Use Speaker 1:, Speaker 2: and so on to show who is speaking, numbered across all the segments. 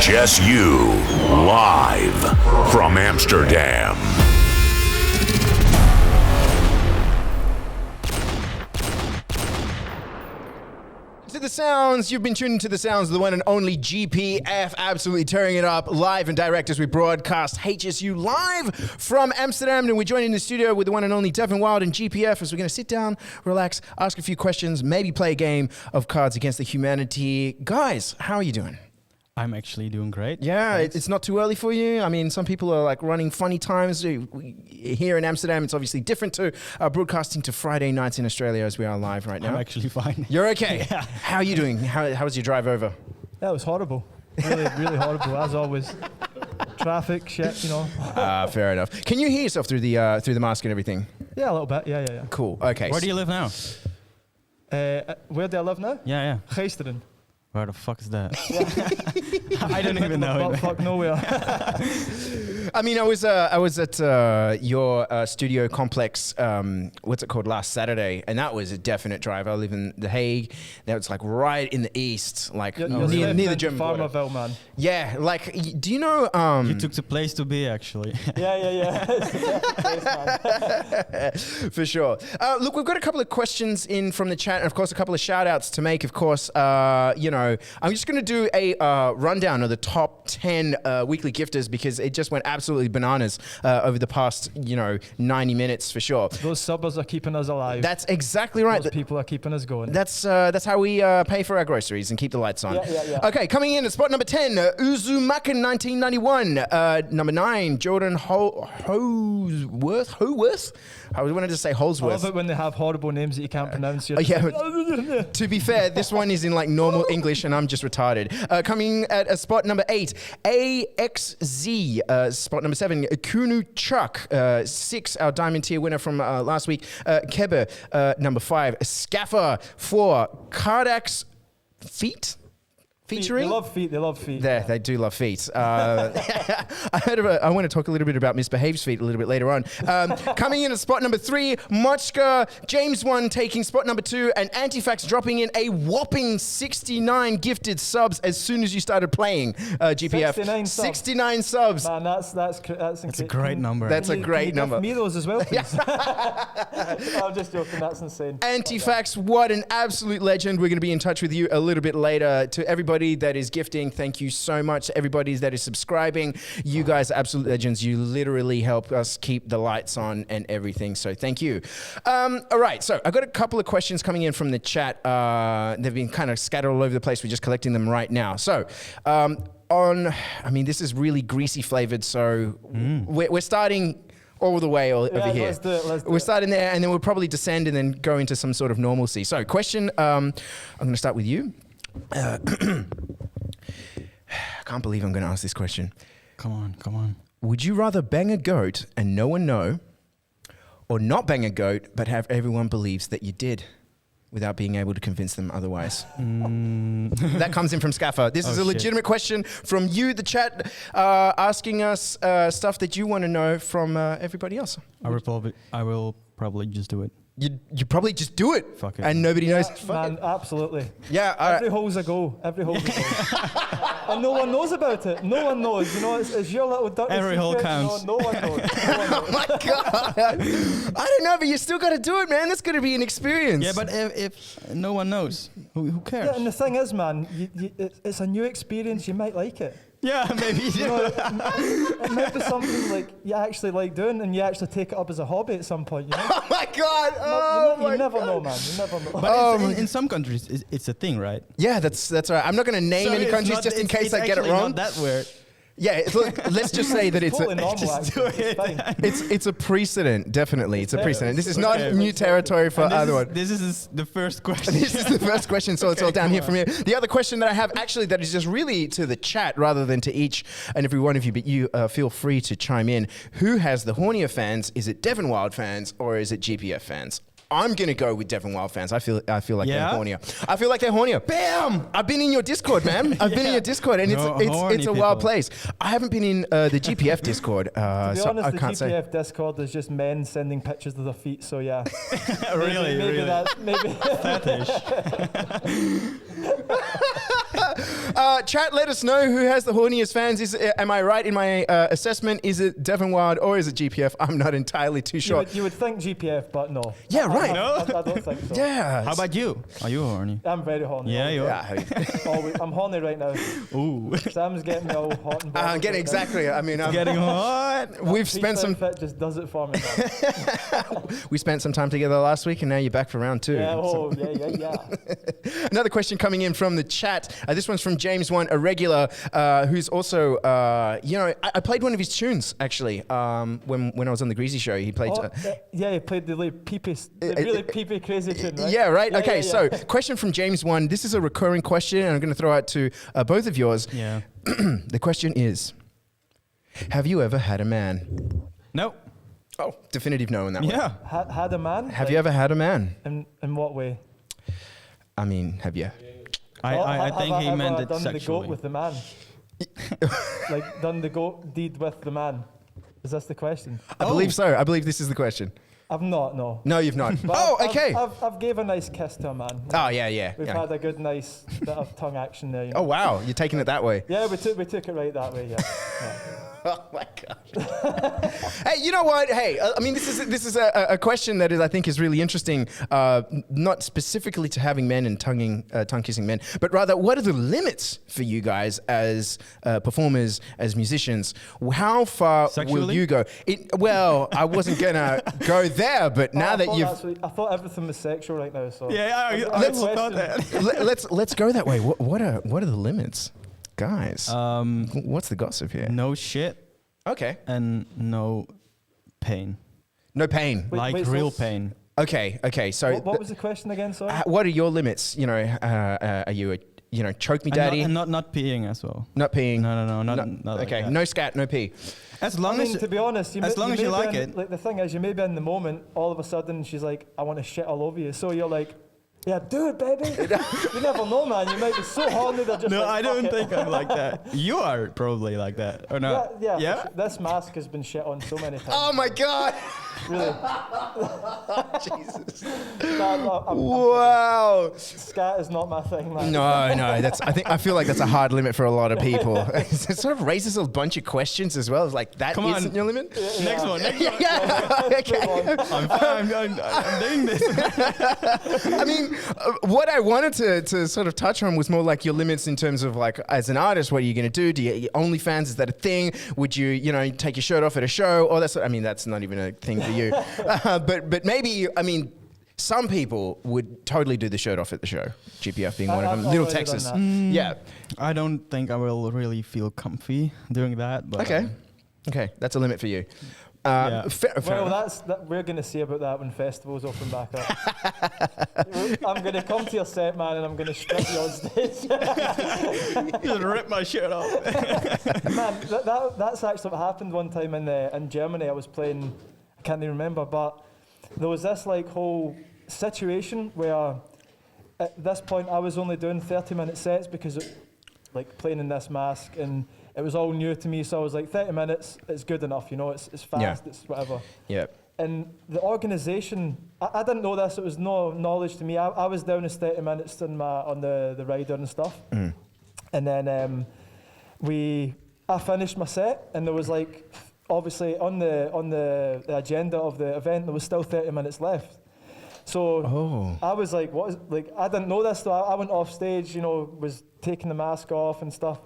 Speaker 1: HSU, live from Amsterdam.
Speaker 2: To the sounds, you've been tuning to the sounds of the one and only GPF, absolutely tearing it up live and direct as we broadcast HSU live from Amsterdam. And we're joined in the studio with the one and only Devin Wild and GPF as we're going to sit down, relax, ask a few questions, maybe play a game of Cards Against the Humanity. Guys, how are you doing?
Speaker 3: I'm actually doing great.
Speaker 2: Yeah, it's not too early for you. I mean, some people are like running funny times. Here in Amsterdam, it's obviously different to broadcasting to Friday nights in Australia as we are live right now.
Speaker 3: I'm actually fine.
Speaker 2: You're okay?
Speaker 3: Yeah.
Speaker 2: How are you doing? How was your drive over?
Speaker 4: That was horrible. Really horrible, as always. Traffic, shit, you know.
Speaker 2: Fair enough. Can you hear yourself through the mask and everything?
Speaker 4: Yeah, a little bit. Yeah.
Speaker 2: Cool. Okay.
Speaker 3: Where do you live now?
Speaker 4: Where do I live now?
Speaker 3: Yeah.
Speaker 4: Geesteren.
Speaker 3: Where the fuck is that? I don't even know.
Speaker 4: Fuck nowhere.
Speaker 2: I mean, I was at your studio complex. What's it called? Last Saturday, and that was a definite drive. I live in The Hague. That was like right in the east, like near the German border.
Speaker 4: Farmerville, man.
Speaker 2: Yeah, like do you know?
Speaker 3: You took the place to be, actually.
Speaker 4: Yeah.
Speaker 2: For sure. Look, we've got a couple of questions in from the chat, and of course, a couple of shout outs to make. Of course, I'm just going to do a rundown of the top 10 weekly gifters because it just went absolutely bananas over the past, 90 minutes for sure.
Speaker 4: Those subbers are keeping us alive.
Speaker 2: That's exactly right.
Speaker 4: Those people are keeping us going.
Speaker 2: That's how we pay for our groceries and keep the lights on.
Speaker 4: Yeah.
Speaker 2: Okay, coming in at spot number 10, Uzumakin 1991. Number 9, Jordan Howarth. I wanted to say Holsworth.
Speaker 4: I love it when they have horrible names that you can't pronounce.
Speaker 2: To be fair, this one is in like normal English and I'm just retarded. Coming at spot number 8, AXZ. Spot number 7, Kunu Chuck. 6, our Diamond Tier winner from last week. Kebe, number 5. Scaffer 4, Cardax Feet. Featuring?
Speaker 4: They love feet.
Speaker 2: They do love feet. I want to talk a little bit about Misbehaved's feet a little bit later on. Coming in at spot number 3, Mochka, James 1 taking spot number 2, and Antifax dropping in a whopping 69 gifted subs as soon as you started playing, GPF. 69 subs.
Speaker 4: Man, that's
Speaker 3: a great number.
Speaker 2: That's a great number.
Speaker 4: Give me those as well, please. I'm just joking. That's insane.
Speaker 2: Antifax, what an absolute legend. We're going to be in touch with you a little bit later. To everybody that is gifting, thank you so much. Everybody that is subscribing, you guys are absolute legends. You literally help us keep the lights on and everything, so thank you. All right, so I've got a couple of questions coming in from the chat. They've been kind of scattered all over the place. We're just collecting them right now. So this is really greasy flavored, so we're starting all the way over here.
Speaker 4: Let's do it.
Speaker 2: We're starting there, and then we'll probably descend and then go into some sort of normalcy. So question, I'm going to start with you. I can't believe I'm going to ask this question.
Speaker 3: Come on.
Speaker 2: Would you rather bang a goat and no one know, or not bang a goat but have everyone believes that you did without being able to convince them otherwise? That comes in from Scaffer. This is a legitimate question from you, the chat, asking us stuff that you want to know from everybody else.
Speaker 3: I will probably just do it.
Speaker 2: You probably just do it.
Speaker 3: Fuck it.
Speaker 2: And nobody knows.
Speaker 4: Man, absolutely.
Speaker 2: Yeah.
Speaker 4: Every hole's a go. And no one knows about it. No one knows. It's your little dirty
Speaker 3: Every hole
Speaker 4: secret.
Speaker 3: counts.
Speaker 4: No one knows.
Speaker 2: Oh my God. I don't know, but you still got to do it, man. That's going to be an experience.
Speaker 3: Yeah, but if no one knows, who cares?
Speaker 4: Yeah, and the thing is, man, it's a new experience. You might like it.
Speaker 3: Yeah, maybe.
Speaker 4: It might be something like you actually like doing, and you actually take it up as a hobby at some point.
Speaker 2: Oh my God!
Speaker 4: You never know, man. You never know.
Speaker 3: But in some countries, it's a thing, right?
Speaker 2: Yeah, that's right. I'm not going to name any countries just in case I get it wrong.
Speaker 3: Not that weird.
Speaker 2: Yeah, let's just say that it's
Speaker 4: totally normal,
Speaker 3: just do
Speaker 4: actually.
Speaker 3: it.
Speaker 2: it's a precedent. Definitely, it's a precedent. This is not new territory for other one.
Speaker 3: This is the first question.
Speaker 2: This is the first question, so it's all down here from here. The other question that I have, actually, that is just really to the chat rather than to each and every one of you, but you feel free to chime in. Who has the hornier fans? Is it Devin Wild fans or is it GPF fans? I'm gonna go with Devin Wild fans. I feel like they're hornier. I feel like they're hornier. Bam! I've been in your Discord, man. I've been in your Discord, and it's a wild place. I haven't been in the GPF Discord,
Speaker 4: to be
Speaker 2: so
Speaker 4: honest,
Speaker 2: I
Speaker 4: the
Speaker 2: can't say.
Speaker 4: GPF Discord is just men sending pictures of their feet. So yeah,
Speaker 3: Really.
Speaker 4: Maybe.
Speaker 3: Fetish.
Speaker 2: Chat, let us know who has the horniest fans. Am I right in my assessment? Is it Devon Wild or is it GPF? I'm not entirely too sure.
Speaker 4: You would think GPF, but no.
Speaker 2: Yeah, right.
Speaker 4: I don't think so.
Speaker 2: Yeah.
Speaker 3: How about you? Are you horny?
Speaker 4: I'm very horny.
Speaker 3: Yeah, you are.
Speaker 2: Yeah.
Speaker 4: Always. I'm horny right now.
Speaker 3: Ooh.
Speaker 4: Sam's getting me all hot and bothered
Speaker 2: I'm getting
Speaker 4: right now.
Speaker 2: exactly. I mean,
Speaker 3: Getting hot.
Speaker 2: we've
Speaker 4: Peace
Speaker 2: spent some
Speaker 4: outfit just does it for me. Man.
Speaker 2: we spent some time together last week, and now you're back for round 2.
Speaker 4: Yeah,
Speaker 2: So-
Speaker 4: yeah.
Speaker 2: Another question coming in from the chat. This one's from James One, a regular, who's also, I played one of his tunes actually when I was on the Greasy Show. He played.
Speaker 4: Yeah, he played the really peepee crazy tune, right?
Speaker 2: Yeah, right.
Speaker 4: Yeah,
Speaker 2: Okay,
Speaker 4: yeah,
Speaker 2: so
Speaker 4: yeah.
Speaker 2: question from James One. This is a recurring question, and I'm going to throw it to both of yours.
Speaker 3: Yeah.
Speaker 2: The question is, have you ever had a man?
Speaker 3: No.
Speaker 2: Oh, definitive no in that one.
Speaker 3: Yeah.
Speaker 4: Had a man?
Speaker 2: Have you ever had a man?
Speaker 4: In what way?
Speaker 2: I mean, have you?
Speaker 3: I think he meant it
Speaker 4: done the goat
Speaker 3: sexually.
Speaker 4: with the man? Like done the goat deed with the man? Is this the question?
Speaker 2: I believe so. I believe this is the question.
Speaker 4: I've not, no.
Speaker 2: No, you've not.
Speaker 4: But
Speaker 2: Oh,
Speaker 4: I've-
Speaker 2: okay.
Speaker 4: I've gave a nice kiss to a man.
Speaker 2: Oh, yeah.
Speaker 4: We've had a good, nice bit of tongue action there. You know?
Speaker 2: Oh, wow. You're taking it that way.
Speaker 4: Yeah, we took it right that way. Yeah.
Speaker 2: Oh my god! Hey, you know what? Hey, I mean, this is a question that I think is really interesting. Not specifically to having men and tongue kissing men, but rather, what are the limits for you guys as performers, as musicians? How far will
Speaker 3: Sexually?
Speaker 2: you go? Well, I wasn't gonna go there, but now that you've
Speaker 4: I thought everything was sexual right now. So
Speaker 3: I
Speaker 4: Let's-
Speaker 3: thought that.
Speaker 2: let's go that way. What are the limits, guys? What's the gossip here?
Speaker 3: No shit
Speaker 2: Okay,
Speaker 3: and no pain.
Speaker 2: no pain.
Speaker 4: Wait, so
Speaker 3: real
Speaker 4: s-
Speaker 3: pain.
Speaker 2: Okay. So
Speaker 4: what was the question again? Sorry.
Speaker 2: what are your limits? You know, are you a choke me daddy?
Speaker 3: And not peeing as well.
Speaker 2: Not peeing.
Speaker 3: No, not like
Speaker 2: okay,
Speaker 3: that.
Speaker 2: no scat, no pee.
Speaker 3: As
Speaker 4: I
Speaker 3: long
Speaker 4: mean,
Speaker 3: as
Speaker 4: to be honest,
Speaker 3: as long as you
Speaker 4: may
Speaker 3: like
Speaker 4: be in-
Speaker 3: it.
Speaker 4: Like the thing is, you may be in the moment, all of a sudden she's like, "I want to shit all over you," so you're like, "Yeah, do it, baby." You never know, man. You might be so horny they're just
Speaker 3: no,
Speaker 4: like,
Speaker 3: I don't
Speaker 4: "Fuck it."
Speaker 3: think I'm like that. You are probably like that, or not?
Speaker 4: Yeah.
Speaker 3: Yeah?
Speaker 4: for sure. This mask has been shit on so many times.
Speaker 2: Oh my god!
Speaker 4: Really.
Speaker 2: Jesus!
Speaker 4: I'm,
Speaker 2: Wow!
Speaker 4: scat is not my thing, man.
Speaker 2: No, I feel like that's a hard limit for a lot of people. It sort of raises a bunch of questions as well. It's like that
Speaker 3: Come on.
Speaker 2: isn't your limit.
Speaker 3: Next one. Next one.
Speaker 2: Yeah. Okay.
Speaker 3: I'm doing this.
Speaker 2: I mean, what I wanted to sort of touch on was more like your limits in terms of like, as an artist, what are you going to do? Do you OnlyFans? Is that a thing? Would you, take your shirt off at a show? Or that's, I mean, that's not even a thing for you. But maybe, I mean, some people would totally do the shirt off at the show. GPF being one of them.
Speaker 4: I've
Speaker 2: Little
Speaker 4: already done
Speaker 2: Texas.
Speaker 4: that.
Speaker 2: Yeah.
Speaker 3: I don't think I will really feel comfy doing that. But
Speaker 2: Okay. That's a limit for you.
Speaker 3: Yeah.
Speaker 2: Fair
Speaker 4: Well,
Speaker 2: enough.
Speaker 4: we're going to see about that when festivals open back up. I'm going to come to your set, man, and I'm going to strip you on stage.
Speaker 3: just rip my shirt off.
Speaker 4: Man, that's actually what happened one time in Germany. I was playing, I can't even remember, but there was this like whole situation where at this point I was only doing 30-minute sets because like playing in this mask, and it was all new to me, so I was like 30 minutes is good enough, it's fast,
Speaker 2: Yeah.
Speaker 4: it's whatever.
Speaker 2: Yeah.
Speaker 4: And the organisation, I didn't know this, it was no knowledge to me. I was down as 30 minutes on the rider and stuff.
Speaker 2: Mm.
Speaker 4: And then I finished my set, and there was like, obviously on the agenda of the event, there was still 30 minutes left. So I was like, I didn't know this, so I went off stage, was taking the mask off and stuff.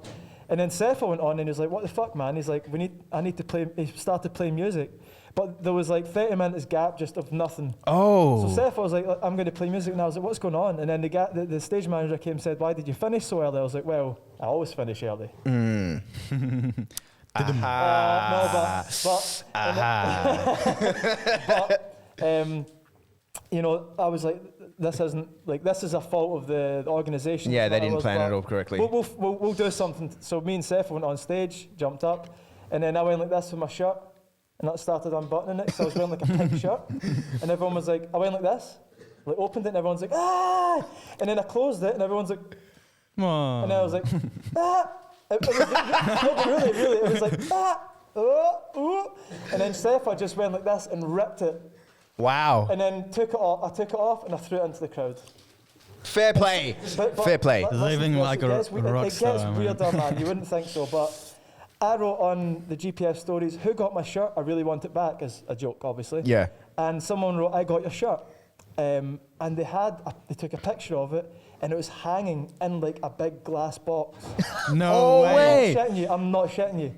Speaker 4: And then Cepha went on and he was like, "What the fuck, man?" He's like, I need to play. He started playing music, but there was like 30 minutes gap just of nothing.
Speaker 2: Oh.
Speaker 4: So Cepha was like, "I'm going to play music," and I was like, "What's going on?" And then the stage manager came and said, "Why did you finish so early?" I was like, "Well, I always finish early." No, I was like, this is a fault of the organisation.
Speaker 2: Yeah, they
Speaker 4: But I
Speaker 2: didn't
Speaker 4: was
Speaker 2: plan it
Speaker 4: like,
Speaker 2: all correctly.
Speaker 4: We'll do something. So me and Seth went on stage, jumped up, and then I went like this with my shirt, and that started unbuttoning it. So I was wearing like a pink shirt, and everyone was like, I went like this, like opened it, and everyone's like, ah, and then I closed it, and everyone's like, and then I was like, ah. It was really, it was like, ah, and then Seth just went like this and ripped it.
Speaker 2: Wow.
Speaker 4: And then took it off. I took it off and I threw it into the crowd.
Speaker 2: Fair play.
Speaker 4: But
Speaker 2: Fair play.
Speaker 3: Living like a rock
Speaker 4: It
Speaker 3: star,
Speaker 4: gets
Speaker 3: man.
Speaker 4: weirder, man. You wouldn't think so, but I wrote on the GPS stories, "Who got my shirt? I really want it back," as a joke, obviously.
Speaker 2: Yeah.
Speaker 4: And someone wrote, "I got your shirt," and they took a picture of it, and it was hanging in like a big glass box.
Speaker 3: No
Speaker 2: Oh,
Speaker 3: way.
Speaker 2: way.
Speaker 4: I'm not shitting you.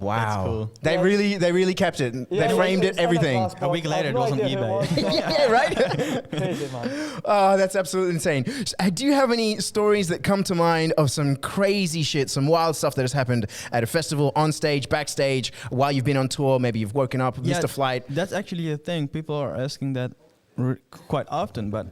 Speaker 2: Wow.
Speaker 3: cool.
Speaker 2: They
Speaker 4: Yeah.
Speaker 2: really kept it.
Speaker 4: Yeah,
Speaker 2: They framed
Speaker 4: it's
Speaker 2: it,
Speaker 4: in
Speaker 2: everything.
Speaker 4: glass
Speaker 3: A week
Speaker 4: box. I
Speaker 3: later,
Speaker 4: have
Speaker 3: it was on
Speaker 4: idea who
Speaker 3: eBay.
Speaker 4: was.
Speaker 2: Yeah, right?
Speaker 4: Crazy, man.
Speaker 2: Oh, that's absolutely insane. Do you have any stories that come to mind of some crazy shit, some wild stuff that has happened at a festival, on stage, backstage, while you've been on tour? Maybe you've woken up, missed a flight.
Speaker 3: That's actually a thing. People are asking that quite often, but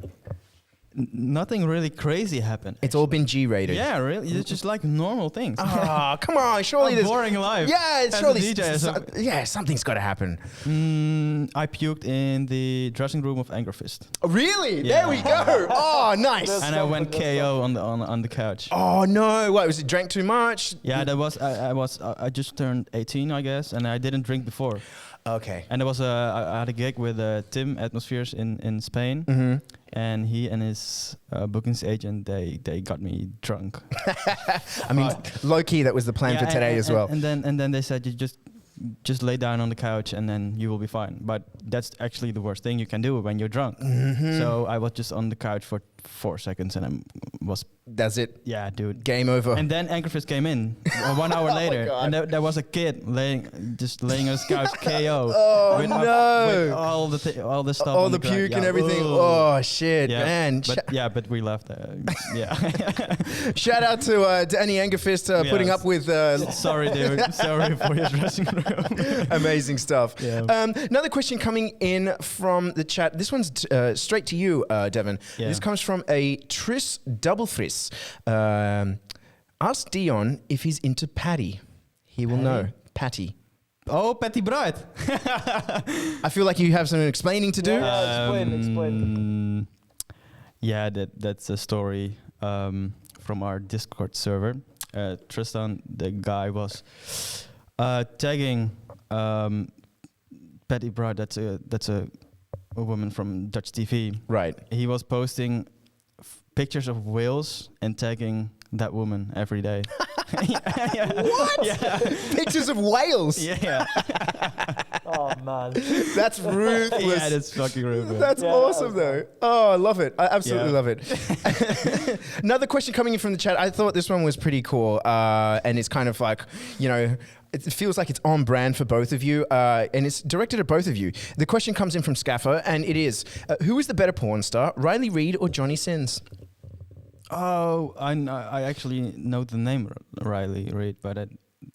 Speaker 3: nothing really crazy happened.
Speaker 2: It's all been G-rated.
Speaker 3: Yeah, really. It's just like normal things.
Speaker 2: Ah, come on, surely
Speaker 3: A
Speaker 2: there's
Speaker 3: boring life.
Speaker 2: Yeah,
Speaker 3: as a
Speaker 2: surely.
Speaker 3: DJ,
Speaker 2: Yeah, something's got to happen.
Speaker 3: I puked in the dressing room of Anger Fist,
Speaker 2: Oh, really?
Speaker 3: Yeah.
Speaker 2: There we go. Oh, nice.
Speaker 4: There's
Speaker 3: and I went
Speaker 4: something, there's
Speaker 3: KO on the couch.
Speaker 2: Oh no! What was it? Drank too much?
Speaker 3: Yeah, that was I just turned 18, I guess, and I didn't drink before.
Speaker 2: Okay.
Speaker 3: And there was I had a gig with Tim Atmospheres in Spain,
Speaker 2: Mm-hmm.
Speaker 3: and he and his bookings agent they got me drunk.
Speaker 2: I mean, low key, that was the plan
Speaker 3: Yeah,
Speaker 2: for today as well.
Speaker 3: And then they said you just lay down on the couch and then you will be fine. But that's actually the worst thing you can do when you're drunk.
Speaker 2: Mm-hmm.
Speaker 3: So I was just on the couch for 4 seconds and I was
Speaker 2: That's it.
Speaker 3: yeah, dude.
Speaker 2: Game over.
Speaker 3: And then Anchorfist came in 1 hour later,
Speaker 2: God.
Speaker 3: and there was a kid laying on his couch KO.
Speaker 2: Oh,
Speaker 3: with,
Speaker 2: no.
Speaker 3: with all the stuff,
Speaker 2: all
Speaker 3: on
Speaker 2: the
Speaker 3: ground.
Speaker 2: puke
Speaker 3: Yeah.
Speaker 2: and everything.
Speaker 3: Ugh.
Speaker 2: Oh shit,
Speaker 3: Yeah,
Speaker 2: man!
Speaker 3: but we left. Yeah.
Speaker 2: Shout out to Danny Angerfist putting
Speaker 3: Yes.
Speaker 2: up with
Speaker 3: Sorry, dude. Sorry for your dressing room.
Speaker 2: amazing stuff.
Speaker 3: Yeah.
Speaker 2: Another question coming in from the chat. This one's straight to you, Devin.
Speaker 3: Yeah.
Speaker 2: This comes from a Tris Double Fris. Ask Dion if he's into Patty. He will know. Patty.
Speaker 3: Oh, Patty Bright.
Speaker 2: I feel like you have some explaining to do.
Speaker 4: Yeah. Explain.
Speaker 3: Yeah, that's a story from our Discord server. Tristan, the guy, was tagging Patty Bright. That's a woman from Dutch TV.
Speaker 2: Right.
Speaker 3: He was posting pictures of whales and tagging that woman every day.
Speaker 2: What?
Speaker 3: Yeah.
Speaker 2: Pictures of whales.
Speaker 3: Yeah.
Speaker 4: Oh man.
Speaker 2: That's ruthless.
Speaker 3: Yeah, that's fucking rude. man.
Speaker 2: That's
Speaker 4: Yeah,
Speaker 2: awesome,
Speaker 4: that was
Speaker 2: though. Oh, I love it. I absolutely
Speaker 3: Yeah.
Speaker 2: love it. Another question coming in from the chat. I thought this one was pretty cool. And it's kind of like, you know, it feels like it's on brand for both of you. And it's directed at both of you. The question comes in from Scaffer, and it is, who is the better porn star, Riley Reid or Johnny Sins?
Speaker 3: Oh, I actually know the name Riley Reid, but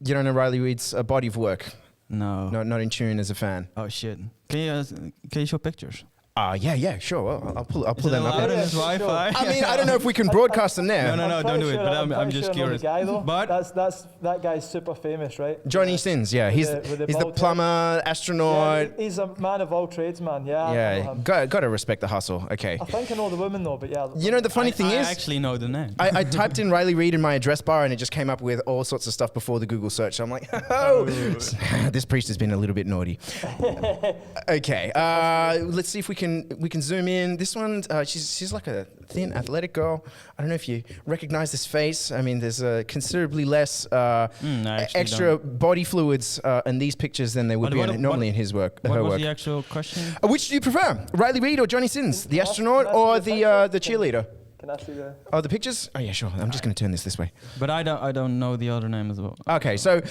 Speaker 2: You don't know Riley Reid's body of work?
Speaker 3: no.
Speaker 2: Not in tune as a fan.
Speaker 3: Oh shit! Can you show pictures?
Speaker 2: Yeah, sure. Well, I'll pull
Speaker 3: Is
Speaker 2: them
Speaker 3: it
Speaker 2: up.
Speaker 3: allowed
Speaker 2: There.
Speaker 3: in his
Speaker 4: Yeah, sure.
Speaker 3: Wi-Fi?
Speaker 2: I mean, I don't know if we can broadcast them there.
Speaker 3: No,
Speaker 4: I'm
Speaker 3: don't do
Speaker 4: pretty
Speaker 3: it. But I'm
Speaker 4: pretty
Speaker 3: just
Speaker 4: sure I know
Speaker 3: curious.
Speaker 4: The guy, though.
Speaker 3: But
Speaker 4: that guy's super famous, right?
Speaker 2: Johnny Sins, yeah. He's
Speaker 4: with the
Speaker 2: he's the
Speaker 4: bald
Speaker 2: plumber,
Speaker 4: Yeah,
Speaker 2: astronaut.
Speaker 4: he's a man of all trades, man. Yeah. I know
Speaker 2: Yeah,
Speaker 4: him.
Speaker 2: got to respect the hustle. Okay.
Speaker 4: I think I know the woman though, but yeah.
Speaker 2: You know, the funny thing
Speaker 3: I
Speaker 2: is,
Speaker 3: actually know the name.
Speaker 2: I typed in Riley Reid in my address bar and it just came up with all sorts of stuff before the Google search. So I'm like, oh, this priest has been a little bit naughty. Okay, let's see if we can zoom in. This one, she's like a thin, athletic girl. I don't know if you recognize this face. I mean, there's considerably less
Speaker 3: I actually
Speaker 2: extra body fluids in these pictures than there would
Speaker 3: What-
Speaker 2: be normally in his work.
Speaker 3: What
Speaker 2: her
Speaker 3: was
Speaker 2: work.
Speaker 3: the actual question?
Speaker 2: Which do you prefer, Riley Reid or Johnny Sins, the
Speaker 4: Can I-
Speaker 2: astronaut
Speaker 4: can I see
Speaker 2: or
Speaker 4: the
Speaker 2: the
Speaker 4: picture?
Speaker 2: cheerleader?
Speaker 4: Can I see the?
Speaker 2: Oh, the pictures? Oh yeah, sure. I'm just going to turn this way.
Speaker 3: But I don't know the other name as well.
Speaker 2: Okay, so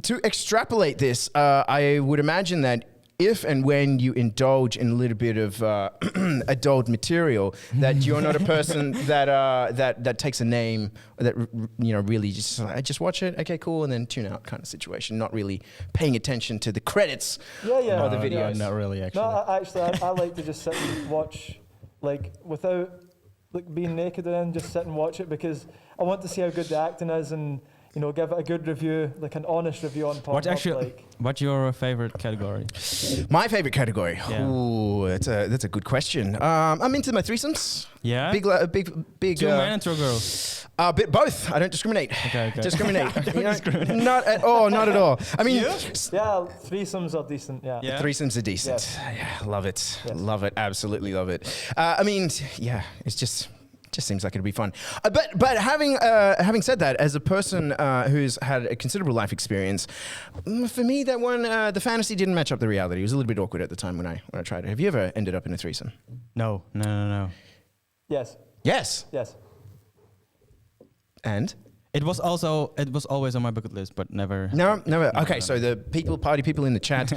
Speaker 2: to extrapolate this, I would imagine that if and when you indulge in a little bit of adult material, that you're not a person that takes a name that really just watch it, okay, cool, and then tune out kind of situation, not really paying attention to the credits.
Speaker 4: Yeah.
Speaker 2: Oh, the videos.
Speaker 3: Not really, actually.
Speaker 4: No, I like to just sit and watch, like without like being naked and then just sit and watch it because I want to see how good the acting is and give it a good review, like an honest review on Pornhub.
Speaker 3: What's your favorite category?
Speaker 2: My favorite category.
Speaker 3: Yeah.
Speaker 2: Ooh, that's a good question. I'm into my threesomes.
Speaker 3: Yeah.
Speaker 2: Big.
Speaker 3: Two men and two girls.
Speaker 2: Bit both. I don't discriminate.
Speaker 3: Okay.
Speaker 2: Discriminate. Not at all. Not at all. I mean,
Speaker 4: Yeah, threesomes are decent. Yeah.
Speaker 3: Yeah.
Speaker 2: threesomes are decent. Yeah, love it.
Speaker 4: Yes.
Speaker 2: Love it. Absolutely love it. I mean, yeah, it's just Just seems like it'd be fun. But having said that, as a person who's had a considerable life experience, for me that one, the fantasy didn't match up the reality. It was a little bit awkward at the time when I tried it. Have you ever ended up in a threesome?
Speaker 3: No.
Speaker 4: Yes.
Speaker 2: Yes.
Speaker 4: Yes.
Speaker 3: It
Speaker 2: And?
Speaker 3: was always on my bucket list, but never.
Speaker 2: No, never. Okay, so the party people in the chat,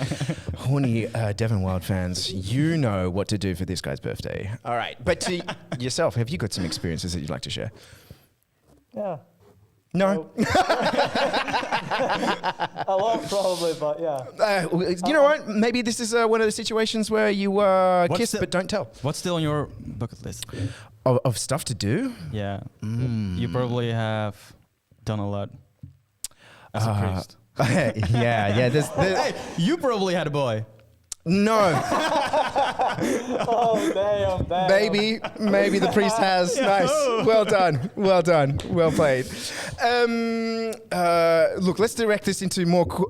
Speaker 2: horny Devon Wild fans, you know what to do for this guy's birthday. All right, but to yourself, have you got some experiences that you'd like to share?
Speaker 4: Yeah.
Speaker 2: No.
Speaker 4: A lot probably, but yeah.
Speaker 2: You know what? Maybe this is one of the situations where you kiss but don't tell.
Speaker 3: What's still on your bucket list?
Speaker 2: Of stuff to do?
Speaker 3: Yeah. You probably have done a lot as a priest.
Speaker 2: yeah.
Speaker 3: Hey, you probably had a boy.
Speaker 2: No.
Speaker 4: Oh, damn.
Speaker 2: Maybe the priest has. Nice. Well done. Well played. Look, let's direct this into more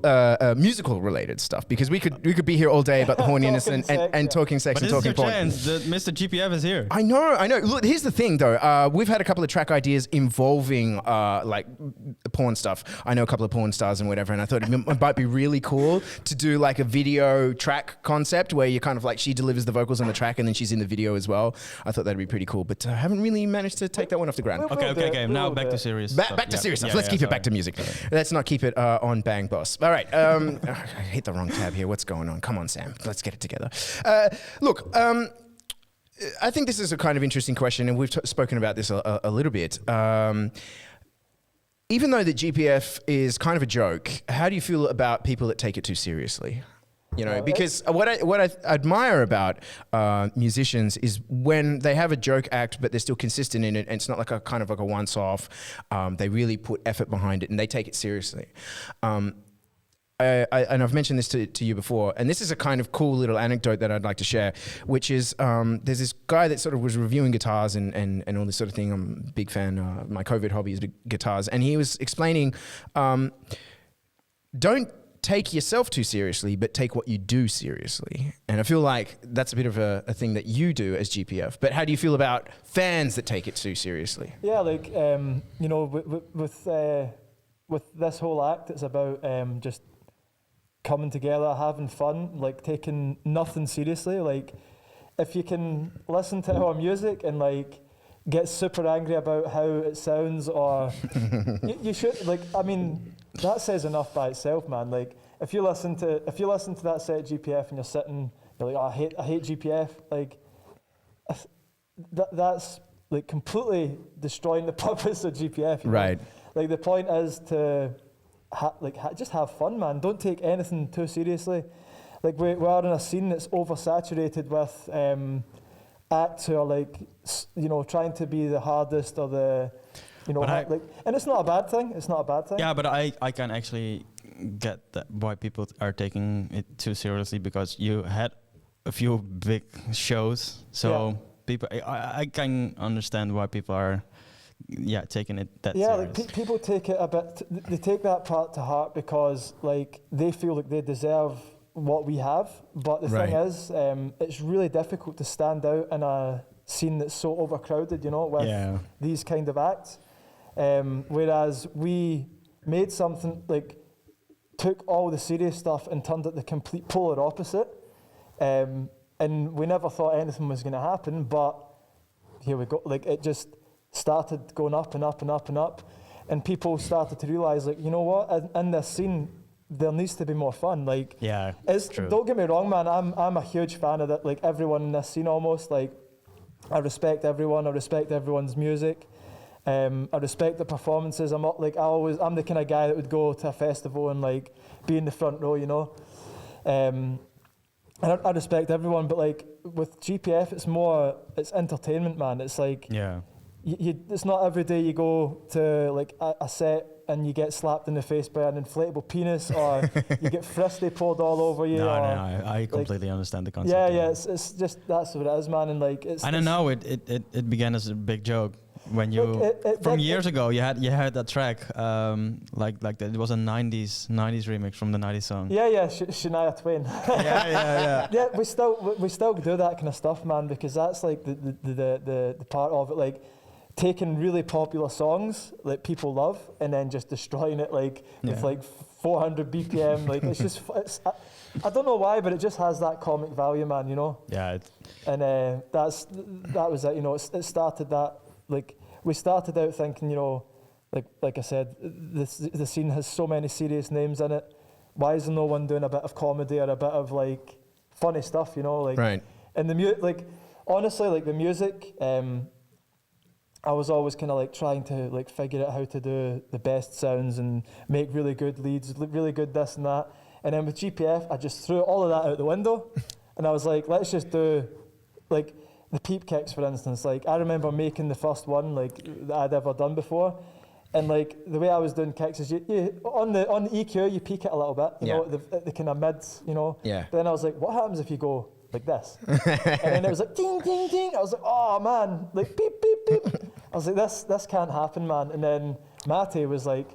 Speaker 2: musical related stuff because we could be here all day about the horniness and talking sex
Speaker 3: But
Speaker 2: and talking porn.
Speaker 3: chance that Mr. GPF is here.
Speaker 2: I know. Look, here's the thing though. We've had a couple of track ideas involving like porn stuff. I know a couple of porn stars and whatever, and I thought it might be really cool to do like a video track concept where you kind of like she delivers the vocals on the track and then she's in the video as well. I thought that'd be pretty cool, but I haven't really managed to take that one off the ground.
Speaker 3: Okay. Now back to serious stuff.
Speaker 2: Back to serious stuff.
Speaker 3: Yeah,
Speaker 2: Let's keep it
Speaker 3: sorry.
Speaker 2: back to music. Let's not keep it on Bang Boss. All right. I hit the wrong tab here. What's going on? Come on, Sam. Let's get it together. Look, I think this is a kind of interesting question, and we've spoken about this a little bit. Even though the GPF is kind of a joke, how do you feel about people that take it too seriously? You know, because what I admire about musicians is when they have a joke act, but they're still consistent in it, and it's not like a kind of like a once-off. They really put effort behind it, and they take it seriously. And I've mentioned this to you before, and this is a kind of cool little anecdote that I'd like to share, which is there's this guy that sort of was reviewing guitars and all this sort of thing. I'm a big fan. My COVID hobby is guitars, and he was explaining, don't take yourself too seriously, but take what you do seriously. And I feel like that's a bit of a thing that you do as GPF. But how do you feel about fans that take it too seriously?
Speaker 4: Yeah, like, you know, with this whole act, it's about just coming together, having fun, like taking nothing seriously. Like, if you can listen to our music and like get super angry about how it sounds, or you should, like, I mean, that says enough by itself, man. Like, if you listen to that set GPF and you're sitting, you're like, oh, I hate GPF. Like, that's like completely destroying the purpose of GPF.
Speaker 2: Right.
Speaker 4: Know? Like, the point is to just have fun, man. Don't take anything too seriously. Like, we are in a scene that's oversaturated with acts who are like, you know, trying to be the hardest or the, you know, like, and it's not a bad thing. It's not a bad thing.
Speaker 3: Yeah, but I can actually get that why people are taking it too seriously, because you had a few big shows, so people, I can understand why people are taking it that serious.
Speaker 4: Like people take it a bit. They take that part to heart because like they feel like they deserve what we have. But the thing is, it's really difficult to stand out in a scene that's so overcrowded, you know, with these kind of acts. Whereas we made something like took all the serious stuff and turned it the complete polar opposite. And we never thought anything was going to happen, but here we go. Like, it just started going up and up and up and up, and people started to realize, like, you know what, in this scene there needs to be more fun. Like, it's true. Don't get me wrong, man, I'm a huge fan of that, like everyone in this scene almost. Like, I respect everyone, I respect everyone's music, I respect the performances. I'm not like, I'm the kind of guy that would go to a festival and like be in the front row, you know. And I respect everyone, but like with GPF, it's entertainment, man. It's like, it's not every day you go to like a set and you get slapped in the face by an inflatable penis, or you get fristy poured all over you.
Speaker 3: I completely understand the concept.
Speaker 4: Yeah, it's just, that's what it is, man. And like,
Speaker 3: I don't know, it began as a big joke. When you from years ago, you had that track, like that. It was a 90s remix from the 90s song.
Speaker 4: Shania Twain. Yeah, we still do that kind of stuff, man, because that's like the part of it. Like, taking really popular songs that people love and then just destroying it like with like 400 BPM. Like it's just, I don't know why, but it just has that comic value, man. You know.
Speaker 3: Yeah.
Speaker 4: And that was it. You know, it started that. Like we started out thinking, you know, like I said, the scene has so many serious names in it. Why is there no one doing a bit of comedy or a bit of like funny stuff? You know, like
Speaker 2: Right.
Speaker 4: And the like honestly, like the music. I was always kind of like trying to like figure out how to do the best sounds and make really good leads, really good this and that. And then with GPF, I just threw all of that out the window, and I was like, let's just do like the peep kicks, for instance. Like I remember making the first one like that I'd ever done before, and like the way I was doing kicks is you on the EQ you peak it a little bit, you know, the kind of mids, you know.
Speaker 2: Yeah.
Speaker 4: But then I was like, what happens if you go like this? And then it was like ding ding ding. I was like, oh man, like beep beep beep. I was like, this can't happen, man. And then Matty was like,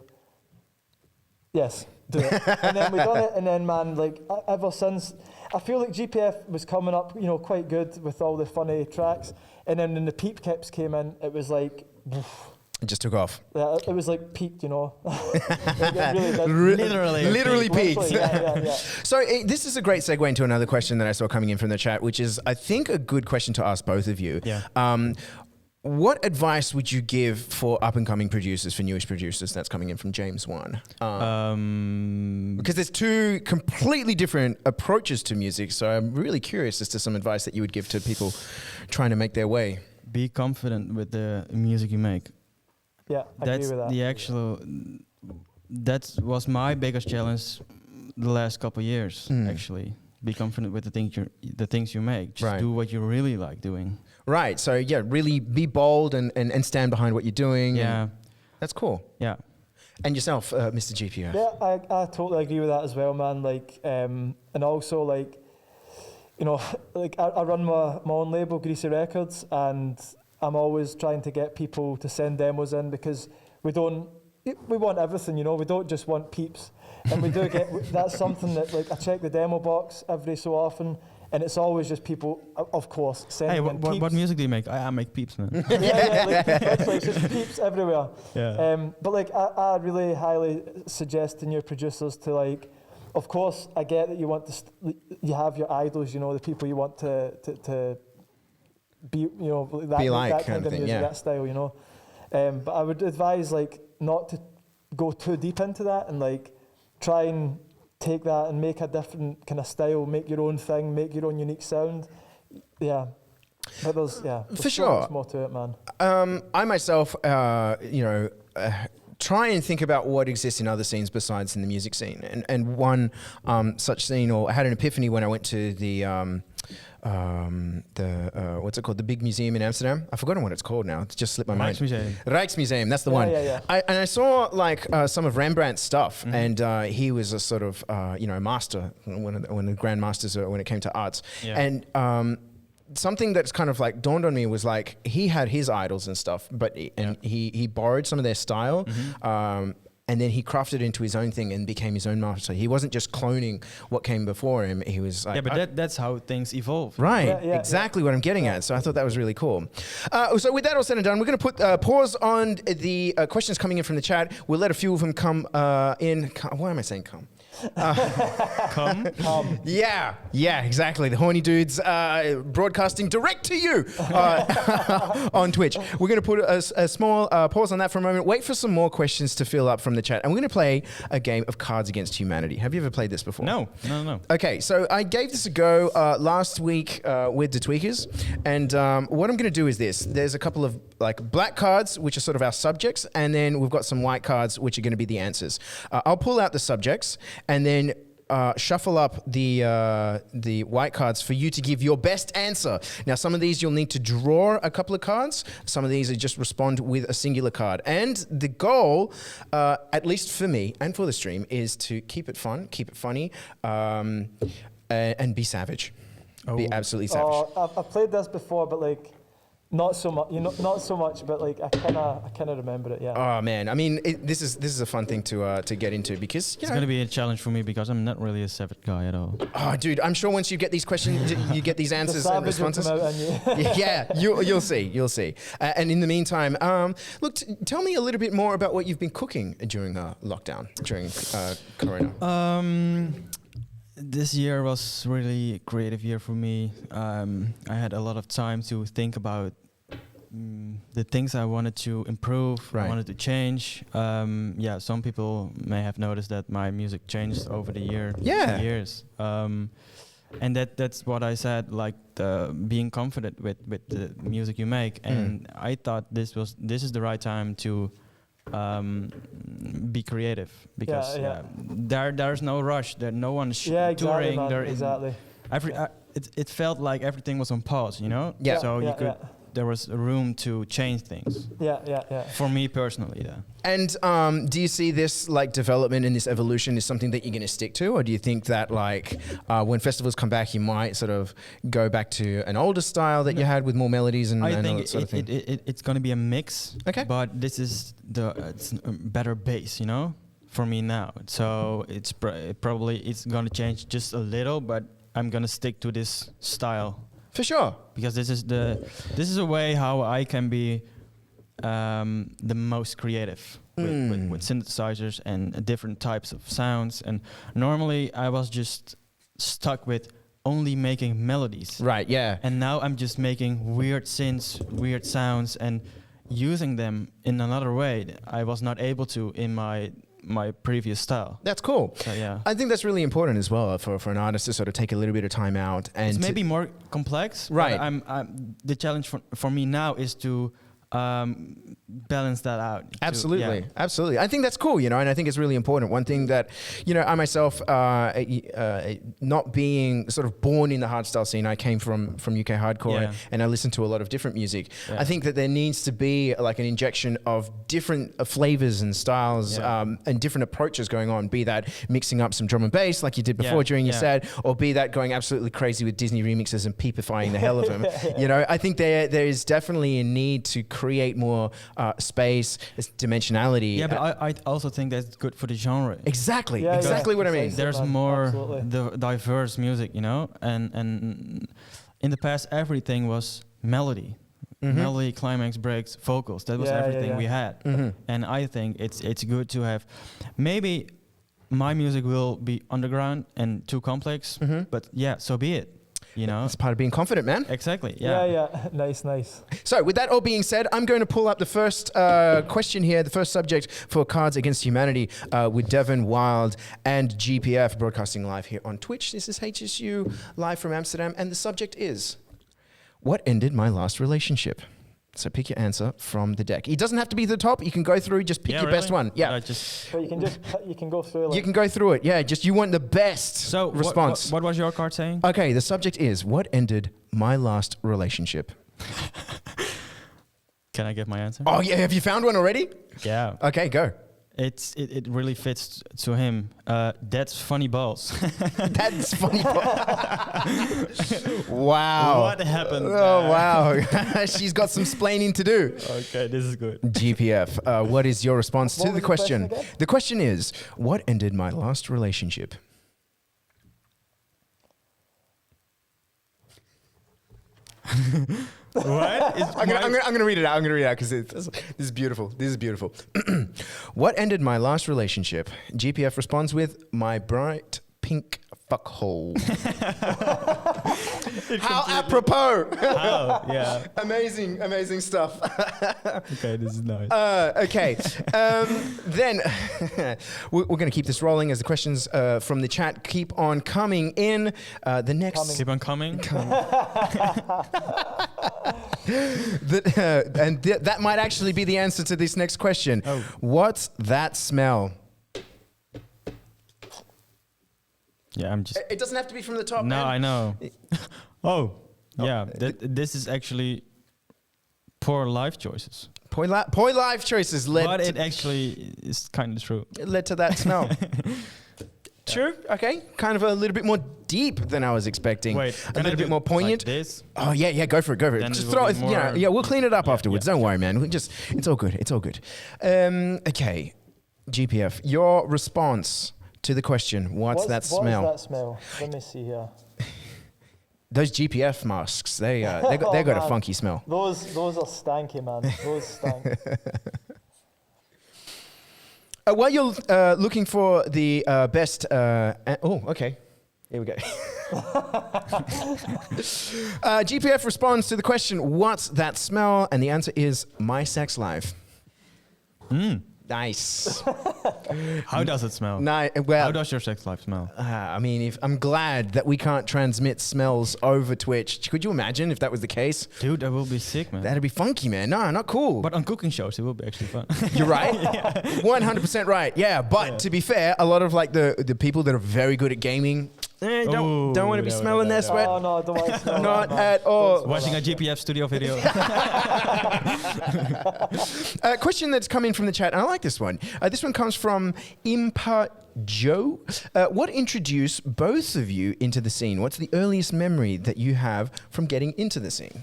Speaker 4: yes, do it. And then we done it, and then man, like ever since, I feel like GPF was coming up, you know, quite good with all the funny tracks. And then when the peep kicks came in, it was like,
Speaker 2: It just took off.
Speaker 4: yeah, it was like peaked, you know. It really did.
Speaker 2: Literally peaked.
Speaker 4: Literally, yeah.
Speaker 2: So this is a great segue into another question that I saw coming in from the chat, which is, I think, a good question to ask both of you.
Speaker 3: Yeah.
Speaker 2: What advice would you give for up-and-coming producers, for newish producers? That's coming in from James 1. Because there's two completely different approaches to music, so I'm really curious as to some advice that you would give to people trying to make their way.
Speaker 3: Be confident with the music you make.
Speaker 4: Yeah, I agree with that.
Speaker 3: The actual. That was my biggest challenge the last couple of years. Actually, be confident with the things you make. Just do what you really like doing.
Speaker 2: Right. So yeah, really be bold and stand behind what you're doing.
Speaker 3: Yeah.
Speaker 2: That's cool.
Speaker 3: Yeah.
Speaker 2: And yourself, Mr. GPF?
Speaker 4: Yeah, I totally agree with that as well, man. Like, and also like, you know, like I run my own label, Greasy Records, and I'm always trying to get people to send demos in because we want everything, you know. We don't just want peeps, and we do get that's something that like I check the demo box every so often. And it's always just people, of course, sending in peeps.
Speaker 3: What music do you make? I make peeps, man.
Speaker 4: like, literally, it's just peeps everywhere.
Speaker 3: Yeah.
Speaker 4: But like, I really highly suggest to new producers to like, of course, I get that you want to, you have your idols, you know, the people you want to be, you know, that kind of music, that style, you know. But I would advise like not to go too deep into that and like try and take that and make a different kind of style, make your own thing, make your own unique sound. Yeah. But there's
Speaker 2: for
Speaker 4: so
Speaker 2: sure.
Speaker 4: much more to it, man.
Speaker 2: I myself, try and think about what exists in other scenes besides in the music scene. And one such scene, or I had an epiphany when I went to the what's it called? The big museum in Amsterdam. I've forgotten what it's called now. It's just slipped my mind.
Speaker 3: Rijksmuseum.
Speaker 2: Rijksmuseum, that's the one.
Speaker 4: Yeah.
Speaker 2: I saw like some of Rembrandt's stuff, and he was a sort of master, one of the grandmasters when it came to arts.
Speaker 3: Yeah.
Speaker 2: And something that's kind of like dawned on me was like he had his idols and stuff, but he borrowed some of their style. And then he crafted it into his own thing and became his own master. He wasn't just cloning what came before him. He was like...
Speaker 3: Yeah, but that's how things evolve.
Speaker 2: Right, exactly what I'm getting at. So I thought that was really cool. So with that all said and done, we're going to put pause on the questions coming in from the chat. We'll let a few of them come in. Why am I saying come?
Speaker 3: Come.
Speaker 2: Yeah, exactly. The horny dudes broadcasting direct to you on Twitch. We're going to put a small pause on that for a moment. Wait for some more questions to fill up from the chat. And we're going to play a game of Cards Against Humanity. Have you ever played this before?
Speaker 3: No.
Speaker 2: Okay, so I gave this a go last week with the Tweakers. And what I'm going to do is this. There's a couple of like black cards, which are sort of our subjects. And then we've got some white cards, which are going to be the answers. I'll pull out the subjects and then shuffle up the white cards for you to give your best answer. Now, some of these you'll need to draw a couple of cards. Some of these are just respond with a singular card. And the goal, at least for me and for the stream, is to keep it fun, keep it funny, and be savage. Be absolutely savage.
Speaker 4: I've played this before, but like, Not so much, not so much, but like I kind of remember it. Yeah.
Speaker 2: Oh man, I mean, this is a fun thing to get into because
Speaker 3: It's going to be a challenge for me because I'm not really a savage guy at all.
Speaker 2: Oh, dude, I'm sure once you get these questions, you get these answers and
Speaker 4: savage will
Speaker 2: responses.
Speaker 4: come out on you.
Speaker 2: Yeah, you'll see. And in the meantime, look, tell me a little bit more about what you've been cooking during lockdown, during Corona.
Speaker 3: This year was really a creative year for me. I had a lot of time to think about the things I wanted to improve,
Speaker 2: Right.
Speaker 3: I wanted to change. Yeah, some people may have noticed that my music changed over the years. And that's what I said, like being confident with the music you make. And I thought this is the right time to be creative because there's no rush. There no one's touring.
Speaker 4: Man, exactly.
Speaker 3: It felt like everything was on pause, you know.
Speaker 2: Yeah.
Speaker 3: So there was room to change things.
Speaker 4: Yeah.
Speaker 3: For me personally, yeah.
Speaker 2: And do you see this like development and this evolution is something that you're going to stick to, or do you think that like when festivals come back, you might sort of go back to an older style that you had with more melodies and
Speaker 3: I
Speaker 2: all
Speaker 3: think
Speaker 2: that sort of thing?
Speaker 3: it's going to be a mix.
Speaker 2: Okay.
Speaker 3: But this is it's a better base, you know, for me now. So it's probably it's going to change just a little, but I'm going to stick to this style.
Speaker 2: For sure.
Speaker 3: Because this is a way how I can be the most creative with synthesizers and different types of sounds. And normally I was just stuck with only making melodies.
Speaker 2: Right, yeah.
Speaker 3: And now I'm just making weird synths, weird sounds, and using them in another way that I was not able to in my previous style.
Speaker 2: That's cool.
Speaker 3: So, yeah.
Speaker 2: I think that's really important as well for an artist to sort of take a little bit of time out and
Speaker 3: It's maybe more complex.
Speaker 2: Right.
Speaker 3: But I'm the challenge for me now is to balance that out.
Speaker 2: Absolutely. Absolutely. I think that's cool, you know, and I think it's really important. One thing that, you know, I myself, not being sort of born in the hardstyle scene, I came from UK hardcore and I listened to a lot of different music.
Speaker 3: Yeah.
Speaker 2: I think that there needs to be like an injection of different flavors and styles and different approaches going on, be that mixing up some drum and bass like you did before during your set, or be that going absolutely crazy with Disney remixes and peepifying the hell of them. You know, I think there is definitely a need to create more space, dimensionality.
Speaker 3: Yeah, but I also think that's good for the genre.
Speaker 2: Exactly,
Speaker 4: Yeah,
Speaker 2: exactly what I mean.
Speaker 3: There's
Speaker 4: man,
Speaker 3: more
Speaker 4: absolutely.
Speaker 3: diverse music, you know, and in the past everything was melody, melody, climax, breaks, vocals. That was everything we had, and I think it's good to have. Maybe my music will be underground and too complex, but so be it. You know,
Speaker 2: It's part of being confident, man.
Speaker 3: exactly.
Speaker 4: Yeah. Nice.
Speaker 2: So with that all being said, I'm going to pull up the first question here, the first subject for Cards Against Humanity with Devin Wild and GPF broadcasting live here on Twitch. This is HSU live from Amsterdam, and the subject is, what ended my last relationship? So pick your answer from the deck. It doesn't have to be the top. You can go through, just pick your best one. Yeah.
Speaker 4: But you can go through. Like,
Speaker 2: You can go through it. Yeah, just you want the best response.
Speaker 3: What was your card saying?
Speaker 2: Okay, the subject is, what ended my last relationship?
Speaker 3: Can I get my answer?
Speaker 2: Oh yeah, have you found one already?
Speaker 3: Yeah.
Speaker 2: Okay, go.
Speaker 3: It really fits to him. That's funny balls.
Speaker 2: That's funny. Wow.
Speaker 3: What happened?
Speaker 2: Oh wow. She's got some splaining to do.
Speaker 3: Okay, this is good.
Speaker 2: GPF, what is your response to
Speaker 4: What
Speaker 2: the
Speaker 4: was the
Speaker 2: question?
Speaker 4: question again?
Speaker 2: The question is, what ended my last relationship?
Speaker 3: What?
Speaker 2: I'm gonna read it out. I'm gonna read it out because this is beautiful. This is beautiful. What ended my last relationship? GPF responds with my bright pink fuckhole. How apropos!
Speaker 3: Oh, yeah.
Speaker 2: Amazing stuff.
Speaker 3: Okay, this is nice.
Speaker 2: Okay, then we're going to keep this rolling as the questions from the chat keep on coming in. The next,
Speaker 3: Keep on coming.
Speaker 2: that might actually be the answer to this next question.
Speaker 3: Oh.
Speaker 2: What's that smell?
Speaker 3: Yeah, I'm just.
Speaker 2: It doesn't have to be from the top.
Speaker 3: No,
Speaker 2: man.
Speaker 3: I know. Oh, yeah. This is actually poor life choices.
Speaker 2: Poor life choices
Speaker 3: But it actually is kind of true.
Speaker 2: led to that smell. True. Okay. Kind of a little bit more deep than I was expecting.
Speaker 3: Wait,
Speaker 2: a
Speaker 3: can I
Speaker 2: little bit
Speaker 3: do
Speaker 2: more poignant.
Speaker 3: Like this?
Speaker 2: Oh yeah, go for it.
Speaker 3: Then
Speaker 2: Just
Speaker 3: it
Speaker 2: throw
Speaker 3: will
Speaker 2: it.
Speaker 3: be more-
Speaker 2: Yeah, we'll clean it up
Speaker 3: Yeah,
Speaker 2: afterwards.
Speaker 3: yeah,
Speaker 2: Don't worry, man. It's all good. It's all good. Okay, GPF, your response to the question, what's that smell?
Speaker 4: What is that smell? Let me see here.
Speaker 2: Those GPF masks, they got a
Speaker 4: man.
Speaker 2: funky smell.
Speaker 4: Those are stanky, man. Those stank.
Speaker 2: While you're looking for the best, okay, here we go. GPF responds to the question, "What's that smell?" And the answer is my sex life. Nice.
Speaker 3: How does it smell? How
Speaker 2: Well,
Speaker 3: does your sex life smell?
Speaker 2: I mean, if I'm glad that we can't transmit smells over Twitch. Could you imagine if that was the case?
Speaker 3: Dude, that will be sick, man.
Speaker 2: That'd be funky, man. No, not cool.
Speaker 3: But on cooking shows, it will be actually fun.
Speaker 2: You're right. 100% right. Yeah, but to be fair, a lot of like the people that are very good at gaming don't want to be
Speaker 3: no,
Speaker 2: smelling
Speaker 3: no,
Speaker 2: their
Speaker 3: no.
Speaker 2: sweat.
Speaker 4: Oh no, I don't want to smell
Speaker 2: Not
Speaker 4: that, man.
Speaker 2: at all.
Speaker 3: Watching a GPF studio video.
Speaker 2: A question that's come in from the chat, and I like this one. This one comes from Impa Joe. What introduced both of you into the scene? What's the earliest memory that you have from getting into the scene?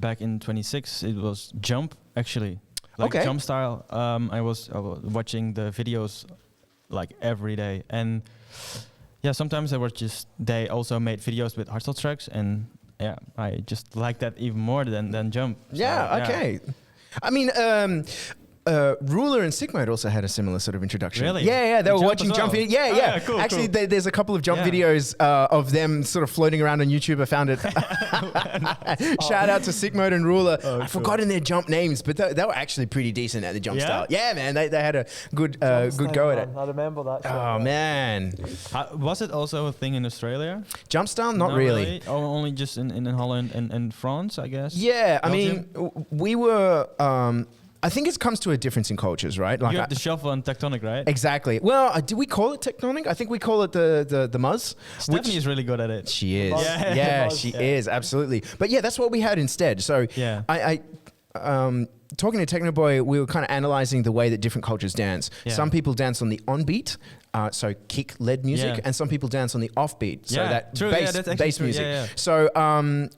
Speaker 3: Back in 26, it was Jump, actually. Like
Speaker 2: Okay.
Speaker 3: Jump style. I was watching the videos like every day. And yeah, sometimes they also made videos with hardstyle tracks. And yeah, I just like that even more than Jump. So,
Speaker 2: Yeah, okay. I mean, Ruler and Sigmode also had a similar sort of introduction.
Speaker 3: Really?
Speaker 2: Yeah, they were
Speaker 3: Jump
Speaker 2: watching
Speaker 3: as
Speaker 2: Jump.
Speaker 3: well?
Speaker 2: Yeah,
Speaker 3: Oh,
Speaker 2: yeah.
Speaker 3: yeah, cool,
Speaker 2: Actually,
Speaker 3: cool.
Speaker 2: there's a couple of Jump
Speaker 3: Yeah.
Speaker 2: videos of them sort of floating around on YouTube. I found it. Shout out to Sigmode and Ruler. I've forgotten their Jump names, but they were actually pretty decent at the Jump
Speaker 3: Yeah?
Speaker 2: style. Yeah, man, they had a good go at it.
Speaker 4: I remember that. shit,
Speaker 2: Oh man,
Speaker 3: Was it also a thing in Australia?
Speaker 2: Jump style? Not really.
Speaker 3: Oh, only just in Holland and France, I guess?
Speaker 2: Yeah, I
Speaker 3: Belgium?
Speaker 2: mean, we were. I think it comes to a difference in cultures, right? Like
Speaker 3: You have the shuffle and tectonic, right?
Speaker 2: exactly. Well, do we call it tectonic? I think we call it the Muzz.
Speaker 3: Stephanie is really good at it.
Speaker 2: She is.
Speaker 4: Yeah.
Speaker 2: Yeah,
Speaker 4: Muzz.
Speaker 2: she is absolutely. But yeah, that's what we had instead. So
Speaker 3: Yeah.
Speaker 2: I talking to Technoboy, we were kind of analyzing the way that different cultures dance.
Speaker 3: Yeah.
Speaker 2: Some people dance on the on-beat, so kick-led music,
Speaker 3: Yeah.
Speaker 2: and some people dance on the off-beat, so
Speaker 3: Yeah,
Speaker 2: that
Speaker 3: true, yeah,
Speaker 2: bass,
Speaker 3: that's actually
Speaker 2: bass
Speaker 3: true,
Speaker 2: music.
Speaker 3: yeah, yeah.
Speaker 2: So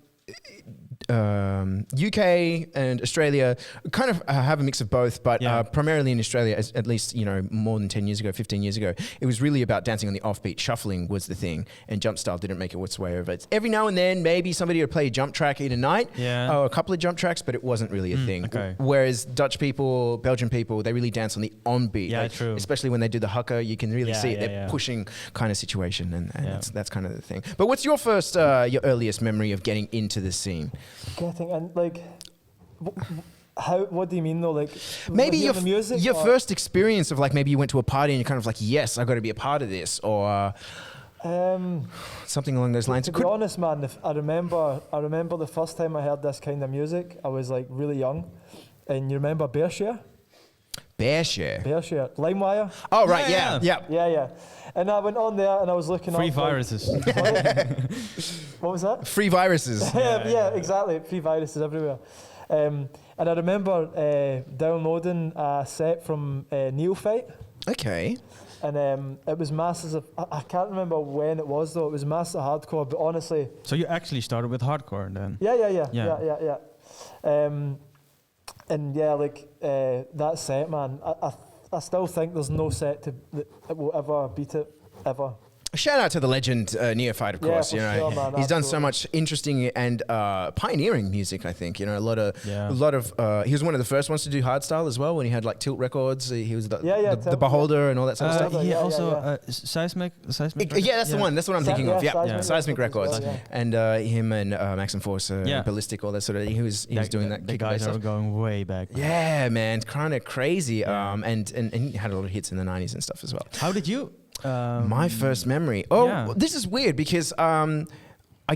Speaker 2: UK and Australia kind of have a mix of both, but
Speaker 3: Yeah.
Speaker 2: primarily in Australia, at least more than 10 years ago, 15 years ago, it was really about dancing on the offbeat. Shuffling was the thing, and jump style didn't make its way over. Every now and then, maybe somebody would play a jump track in a night,
Speaker 3: Yeah.
Speaker 2: or a couple of jump tracks, but it wasn't really a thing.
Speaker 3: okay.
Speaker 2: Whereas Dutch people, Belgian people, they really dance on the on-beat.
Speaker 3: Yeah, true.
Speaker 2: Especially when they do the hooker, you can really
Speaker 3: Yeah,
Speaker 2: see it.
Speaker 3: yeah,
Speaker 2: They're
Speaker 3: yeah.
Speaker 2: pushing kind of situation, and
Speaker 3: Yeah.
Speaker 2: that's kind of the thing. But what's your first, your earliest memory of getting into the scene?
Speaker 4: Getting and like, how? What do you mean though? Like,
Speaker 2: Maybe
Speaker 4: hear
Speaker 2: your,
Speaker 4: the music.
Speaker 2: your
Speaker 4: or-
Speaker 2: first experience of like maybe you went to a party and you're kind of like, yes, I got to be a part of this, or something along those lines.
Speaker 4: To be honest, man, I remember the first time I heard this kind of music. I was like really young, and you remember Bearshare?
Speaker 2: Bearshare.
Speaker 4: Bearshare, LimeWire.
Speaker 2: Oh right,
Speaker 3: Yeah,
Speaker 2: yeah.
Speaker 4: Yeah. And I went on there and I was looking
Speaker 3: Free
Speaker 4: up. like-
Speaker 3: viruses.
Speaker 4: What was that?
Speaker 2: Free viruses.
Speaker 4: Yeah, exactly. Free viruses everywhere. And I remember downloading a set from Neophyte.
Speaker 2: Okay.
Speaker 4: And it was massive. I can't remember when it was though. It was massive hardcore, but honestly,
Speaker 3: So you actually started with hardcore then?
Speaker 4: yeah. And yeah, like that set, man. I still think there's no set that will ever beat it ever.
Speaker 2: Shout out to the legend Neophyte, of
Speaker 4: Yeah,
Speaker 2: course.
Speaker 4: for
Speaker 2: You know,
Speaker 4: sure, man,
Speaker 2: he's done so
Speaker 4: absolutely.
Speaker 2: much interesting and pioneering music. I think a lot of. He was one of the first ones to do hardstyle as well. When he had like Tilt Records, he was the
Speaker 4: Tilt,
Speaker 2: Beholder and all that sort of stuff.
Speaker 4: yeah,
Speaker 3: Yeah, also
Speaker 4: yeah.
Speaker 3: Seismic.
Speaker 2: Yeah, that's the one. That's what I'm thinking of. Yeah, Seismic Records,
Speaker 4: as well,
Speaker 2: and him and Maxim Force,
Speaker 3: Yeah.
Speaker 2: Ballistic, all that sort of. He was doing that.
Speaker 3: The
Speaker 2: kick
Speaker 3: guys
Speaker 2: bass
Speaker 3: are
Speaker 2: stuff.
Speaker 3: going way back.
Speaker 2: Yeah, man, it's kind of crazy.
Speaker 3: Yeah.
Speaker 2: And he had a lot of hits in the '90s and stuff as well.
Speaker 3: How did you?
Speaker 2: My first memory. Oh,
Speaker 3: yeah.
Speaker 2: this is weird because I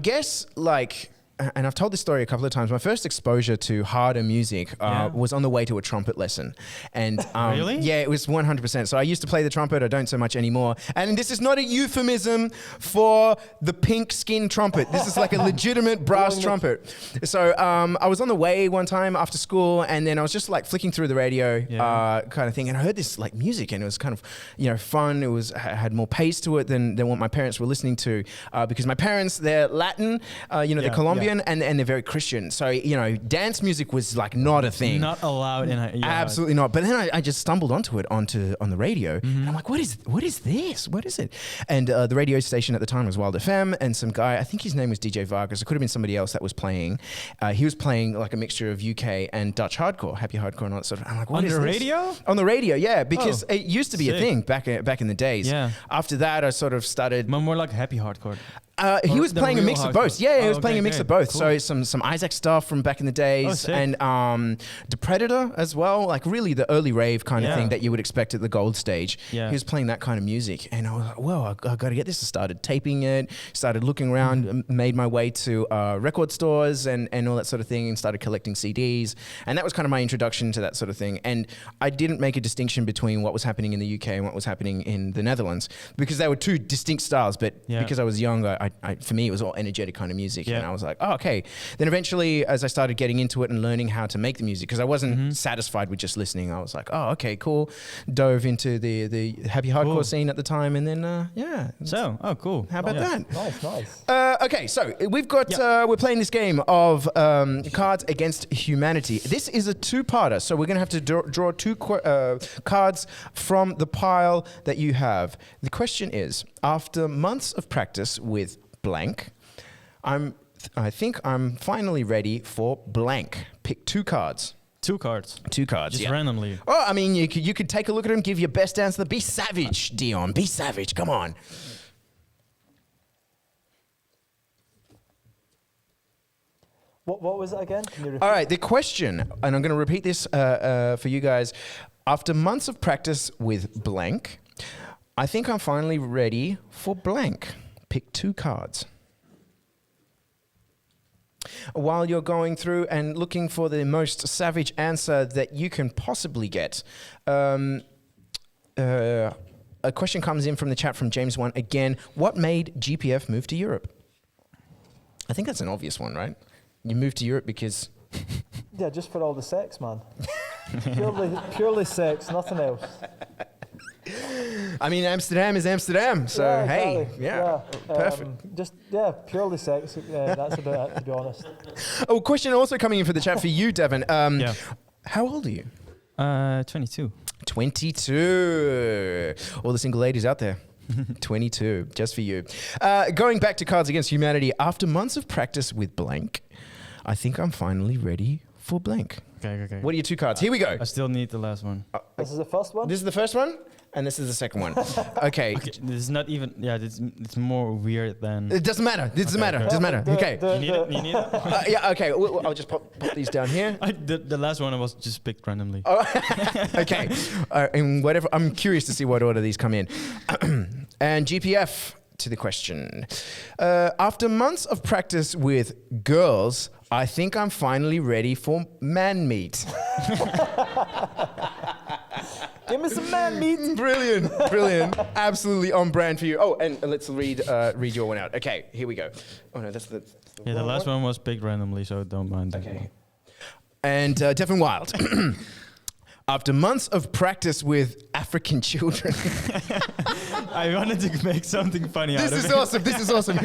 Speaker 2: guess like and I've told this story a couple of times. My first exposure to harder music was on the way to a trumpet lesson, and
Speaker 3: Really?
Speaker 2: yeah, it was 100%. So I used to play the trumpet. I don't so much anymore. And this is not a euphemism for the pink skin trumpet. This is like a legitimate brass trumpet. So I was on the way one time after school, and then I was just like flicking through the radio, kind of thing, and I heard this like music, and it was kind of fun. It was had more pace to it than what my parents were listening to, because my parents, they're Latin, they're Colombian. And they're very Christian. So, dance music was like not a thing.
Speaker 3: Not allowed in a
Speaker 2: Absolutely not. But then I just stumbled onto it on the radio. And I'm like, what is this? What is it? And the radio station at the time was Wild FM, and some guy, I think his name was DJ Vargas. It could have been somebody else that was playing. He was playing like a mixture of UK and Dutch hardcore, happy hardcore and all that sort of. I'm like, what
Speaker 3: On
Speaker 2: is
Speaker 3: the
Speaker 2: this?
Speaker 3: radio?
Speaker 2: On the radio, yeah, because it used to be a
Speaker 3: Sick.
Speaker 2: thing back in the days.
Speaker 3: Yeah.
Speaker 2: After that, I sort of started.
Speaker 3: But more like happy hardcore.
Speaker 2: He
Speaker 3: Or
Speaker 2: was
Speaker 3: the
Speaker 2: playing a
Speaker 3: real
Speaker 2: mix of
Speaker 3: hardcore.
Speaker 2: both. Yeah, he
Speaker 3: Oh,
Speaker 2: was playing
Speaker 3: okay,
Speaker 2: a mix
Speaker 3: okay.
Speaker 2: of both.
Speaker 3: Cool.
Speaker 2: So some Isaac stuff from back in the days,
Speaker 3: sick.
Speaker 2: and The Predator as well. Like really the early rave kind of
Speaker 3: Yeah.
Speaker 2: thing that you would expect at the Gold stage.
Speaker 3: Yeah.
Speaker 2: He was playing that kind of music, and I was like, "Whoa, I got to get this." I started taping it, started looking around, made my way to record stores and all that sort of thing, and started collecting CDs. And that was kind of my introduction to that sort of thing. And I didn't make a distinction between what was happening in the UK and what was happening in the Netherlands, because they were two distinct styles. But because I was younger, I for me it was all energetic kind of music, and I was like, oh, okay. Then eventually, as I started getting into it and learning how to make the music, because I wasn't satisfied with just listening, I was like, oh, okay, cool. Dove into the happy hardcore scene at the time, and then
Speaker 3: Cool.
Speaker 2: how about that?
Speaker 4: Nice.
Speaker 2: Okay, so we've got we're playing this game of Cards Against Humanity. This is a two-parter, so we're going to have to draw two cards from the pile that you have. The question is, after months of practice with blank, I think I'm finally ready for blank. Pick two cards.
Speaker 3: Two cards.
Speaker 2: Two cards,
Speaker 3: Just randomly.
Speaker 2: Oh, I mean, you could take a look at them, give your best answer. Be savage, Dion. Be savage. Come on.
Speaker 4: What was it again? Can you repeat?
Speaker 2: All right, the question, and I'm going to repeat this for you guys. After months of practice with blank, I think I'm finally ready for blank. Pick two cards. While you're going through and looking for the most savage answer that you can possibly get, a question comes in from the chat from James 1 again. What made GPF move to Europe? I think that's an obvious one, right? You moved to Europe because...
Speaker 4: Yeah, just for all the sex, man. purely sex, nothing else.
Speaker 2: I mean, Amsterdam is Amsterdam, so
Speaker 4: Yeah,
Speaker 2: hey,
Speaker 4: exactly.
Speaker 2: perfect.
Speaker 4: Purely sex. That's about it, to be honest.
Speaker 2: Oh, question also coming in for the chat for you, Devin. How old are you?
Speaker 3: 22.
Speaker 2: 22. All the single ladies out there. 22, just for you. Going back to Cards Against Humanity, after months of practice with blank, I think I'm finally ready for blank.
Speaker 3: Okay.
Speaker 2: What are your two cards? Here we go.
Speaker 3: I still need the last one.
Speaker 4: This is the first one?
Speaker 2: This is the first one, and this is the second one. Okay.
Speaker 3: This is not even. Yeah, it's more weird than.
Speaker 2: It doesn't matter. It doesn't matter. It doesn't matter. Okay.
Speaker 3: You need it. You need it.
Speaker 2: Yeah, okay. I'll just pop these down here.
Speaker 3: The last one was just picked randomly.
Speaker 2: Okay. In whatever, I'm curious to see what order these come in. And GPF to the question. After months of practice with girls, I think I'm finally ready for man meat.
Speaker 4: Give me some man meat.
Speaker 2: Brilliant. Absolutely on brand for you. Oh, and let's read your one out. Okay, here we go. Oh no, that's the
Speaker 3: Yeah, the last one was picked randomly, so don't mind that.
Speaker 2: Okay. And Devin Wild. After months of practice with African children.
Speaker 3: I wanted to make something funny out of it.
Speaker 2: This is awesome.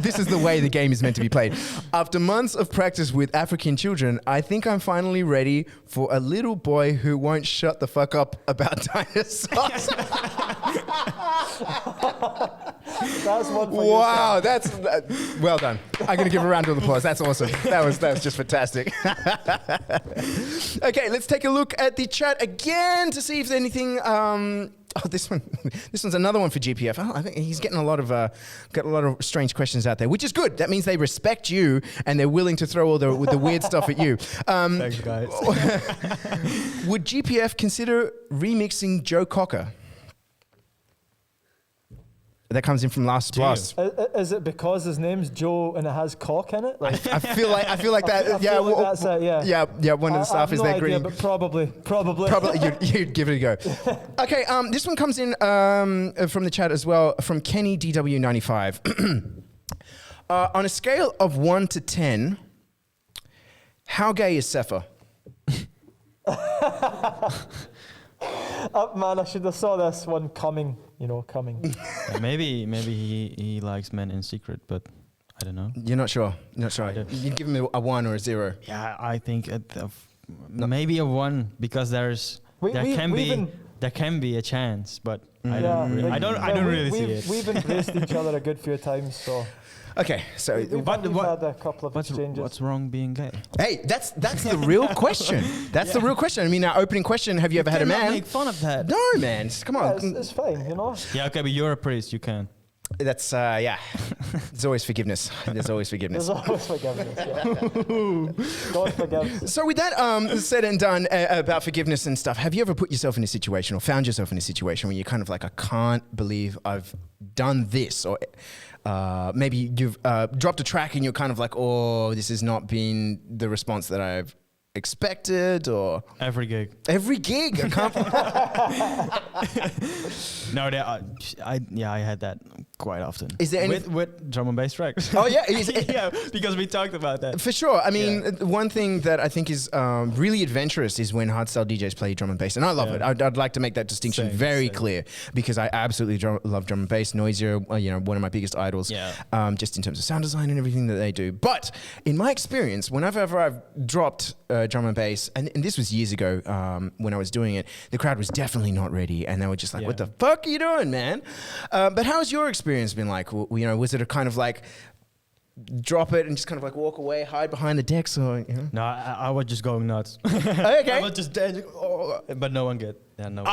Speaker 2: This is the way the game is meant to be played. After months of practice with African children, I think I'm finally ready for a little boy who won't shut the fuck up about dinosaurs.
Speaker 4: That's one for you.
Speaker 2: Wow, that's well done. I'm going to give a round of applause. That's awesome. That was just fantastic. Okay, let's take a look at the chat again to see if there's anything. This one's another one for GPF. Oh, I think he's getting a lot of strange questions out there, which is good. That means they respect you and they're willing to throw all the weird stuff at you.
Speaker 3: Thanks, guys.
Speaker 2: Would GPF consider remixing Joe Cocker? that comes in from Last Boss.
Speaker 4: Is it because his name's Joe and it has cock in it? Like,
Speaker 2: I feel like that.
Speaker 4: I feel like that's it, yeah.
Speaker 2: Yeah. One of the staff is
Speaker 4: I
Speaker 2: there
Speaker 4: have no idea,
Speaker 2: greeting.
Speaker 4: but probably.
Speaker 2: Probably you'd give it a go. Okay, this one comes in from the chat as well, from Kenny DW95. On a scale of 1 to 10, how gay is Sefa?
Speaker 4: Man, I should have saw this one coming.
Speaker 3: Yeah, maybe he likes men in secret, but I don't know.
Speaker 2: You're not sure. You'd give him a 1 or a 0.
Speaker 3: Yeah, I think maybe a 1 because there can be a chance, but I don't really see it.
Speaker 4: We've embraced each other a good few times, so.
Speaker 2: Okay, so
Speaker 4: We've had a couple of exchanges.
Speaker 3: What's wrong being gay?
Speaker 2: hey, that's the real question. That's the real question. I mean, our opening question: have you ever had a man?
Speaker 3: Make fun of that.
Speaker 2: No, man. Come on.
Speaker 4: It's fine,
Speaker 3: Yeah, okay, but you're a priest. You can.
Speaker 2: That's yeah. There's always forgiveness. There's always forgiveness.
Speaker 4: There's always forgiveness. Yeah. God forgives.
Speaker 2: So with that said and done about forgiveness and stuff, have you ever put yourself in a situation or found yourself in a situation where you're kind of like, I can't believe I've done this, or maybe you've dropped a track and you're kind of like, oh, this has not been the response that I've expected, or
Speaker 3: Every gig.
Speaker 2: I can't.
Speaker 3: No, I had that quite often.
Speaker 2: Is there any
Speaker 3: with drum and bass tracks?
Speaker 2: Oh yeah,
Speaker 3: Yeah, because we talked about that.
Speaker 2: for sure. I mean, one thing that I think is really adventurous is when hardstyle DJs play drum and bass, and I love it. I'd like to make that distinction very clear, because I absolutely love drum and bass. Noisier, one of my biggest idols.
Speaker 3: Yeah.
Speaker 2: Just in terms of sound design and everything that they do. But in my experience, whenever I've dropped drum and bass, and this was years ago when I was doing it, the crowd was definitely not ready, and they were just like, "What the fuck are you doing, man?" But how's your experience been like? Was it a kind of like drop it and just kind of like walk away, hide behind the decks, or
Speaker 3: No, I was just going nuts.
Speaker 2: Okay.
Speaker 3: I was just dancing, but no one get. Yeah, no.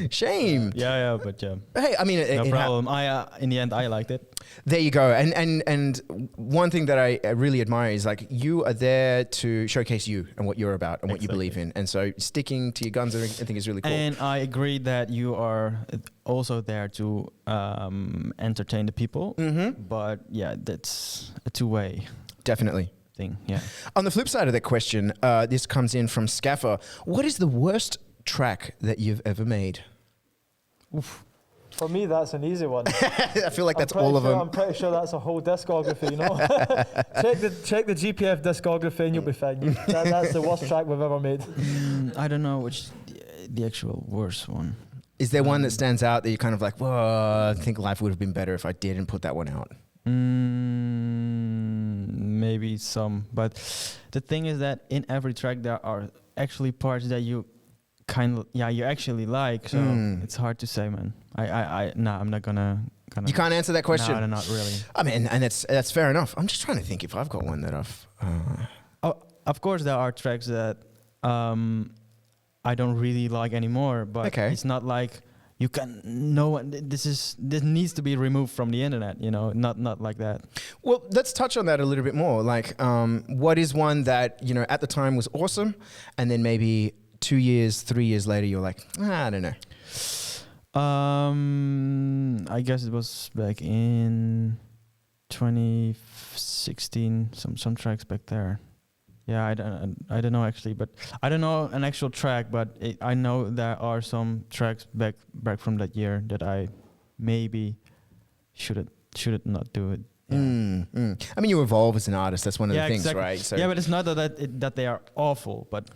Speaker 2: Shame.
Speaker 3: Yeah, but yeah.
Speaker 2: Hey, I mean,
Speaker 3: No problem. In the end, I liked it.
Speaker 2: There you go. And one thing that I really admire is like you are there to showcase you and what you're about and what you believe in. And so sticking to your guns, I think is really cool.
Speaker 3: And I agree that you are also there to entertain the people.
Speaker 2: Mm-hmm.
Speaker 3: But yeah, that's a two-way
Speaker 2: Definitely.
Speaker 3: thing. Yeah.
Speaker 2: On the flip side of that question, this comes in from Scaffer. What is the worst track that you've ever made?
Speaker 3: Oof.
Speaker 4: For me, that's an easy one.
Speaker 2: I feel like that's all of them.
Speaker 4: I'm pretty sure that's a whole discography, check the GPF discography and you'll be fine. That's the worst track we've ever made.
Speaker 3: I don't know which the actual worst one.
Speaker 2: Is there one that stands out that you're kind of like, whoa, I think life would have been better if I didn't put that one out?
Speaker 3: Maybe some, but the thing is that in every track there are actually parts that you you actually like, so it's hard to say, man. I'm not gonna
Speaker 2: You can't answer that question?
Speaker 3: No, not really.
Speaker 2: I mean, and that's fair enough. I'm just trying to think if I've got one that I've...
Speaker 3: Of course there are tracks that I don't really like anymore, but it's not like you can this needs to be removed from the internet, not like that. Well,
Speaker 2: let's touch on that a little bit more. Like, what is one that at the time was awesome, and then maybe 2 years, 3 years later, you're like, I don't know.
Speaker 3: I guess it was back in 2016. Some tracks back there. Yeah, I don't know actually, but I don't know an actual track, but I know there are some tracks back from that year that I maybe should not do it. Yeah.
Speaker 2: I mean, you evolve as an artist. That's one of the things,
Speaker 3: exactly.
Speaker 2: right? So
Speaker 3: yeah, but it's not that they are awful, but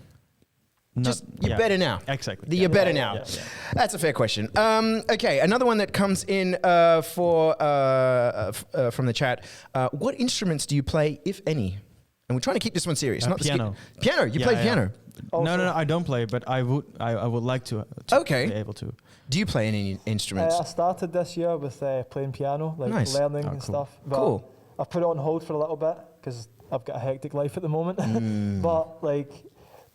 Speaker 2: you're better now.
Speaker 3: Exactly.
Speaker 2: You're better now. Yeah. That's a fair question. Okay, another one that comes in from the chat. What instruments do you play, if any? And we're trying to keep this one serious. Not
Speaker 3: piano.
Speaker 2: Piano. You play piano?
Speaker 3: No, I don't play, but I would like to be able to.
Speaker 2: Do you play any instruments?
Speaker 4: I started this year with playing piano, learning and stuff. But
Speaker 2: cool.
Speaker 4: I put it on hold for a little bit because I've got a hectic life at the moment. But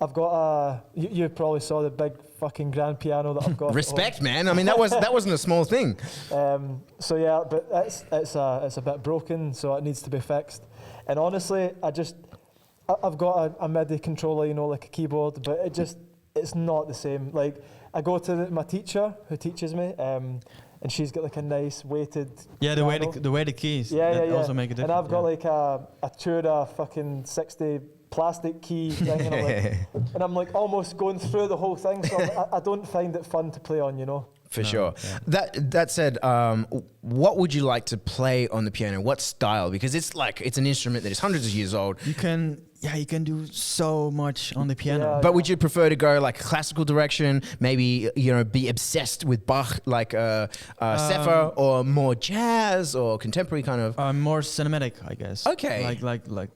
Speaker 4: I've got you probably saw the big fucking grand piano that I've got.
Speaker 2: Respect, man. I mean, that wasn't a small thing.
Speaker 4: So yeah, but it's a bit broken, so it needs to be fixed. And honestly, I've got a MIDI controller, like a keyboard, but it's not the same. Like, I go to my teacher who teaches me, and she's got like a nice weighted.
Speaker 3: Yeah,
Speaker 4: piano.
Speaker 3: the way the keys.
Speaker 4: Yeah,
Speaker 3: that
Speaker 4: yeah, yeah.
Speaker 3: also make a difference.
Speaker 4: And I've got
Speaker 3: yeah.
Speaker 4: like a Tura fucking 60 plastic key thing, and I'm like almost going through the whole thing. So I don't find it fun to play on, you know.
Speaker 2: For sure. That said, what would you like to play on the piano? What style? Because it's an instrument that is hundreds of years old.
Speaker 3: You can do so much on the piano.
Speaker 4: Yeah.
Speaker 2: But would you prefer to go like a classical direction? Maybe be obsessed with Bach, like Sefer, or more jazz or contemporary kind of.
Speaker 3: More cinematic, I guess.
Speaker 2: Okay.
Speaker 3: Like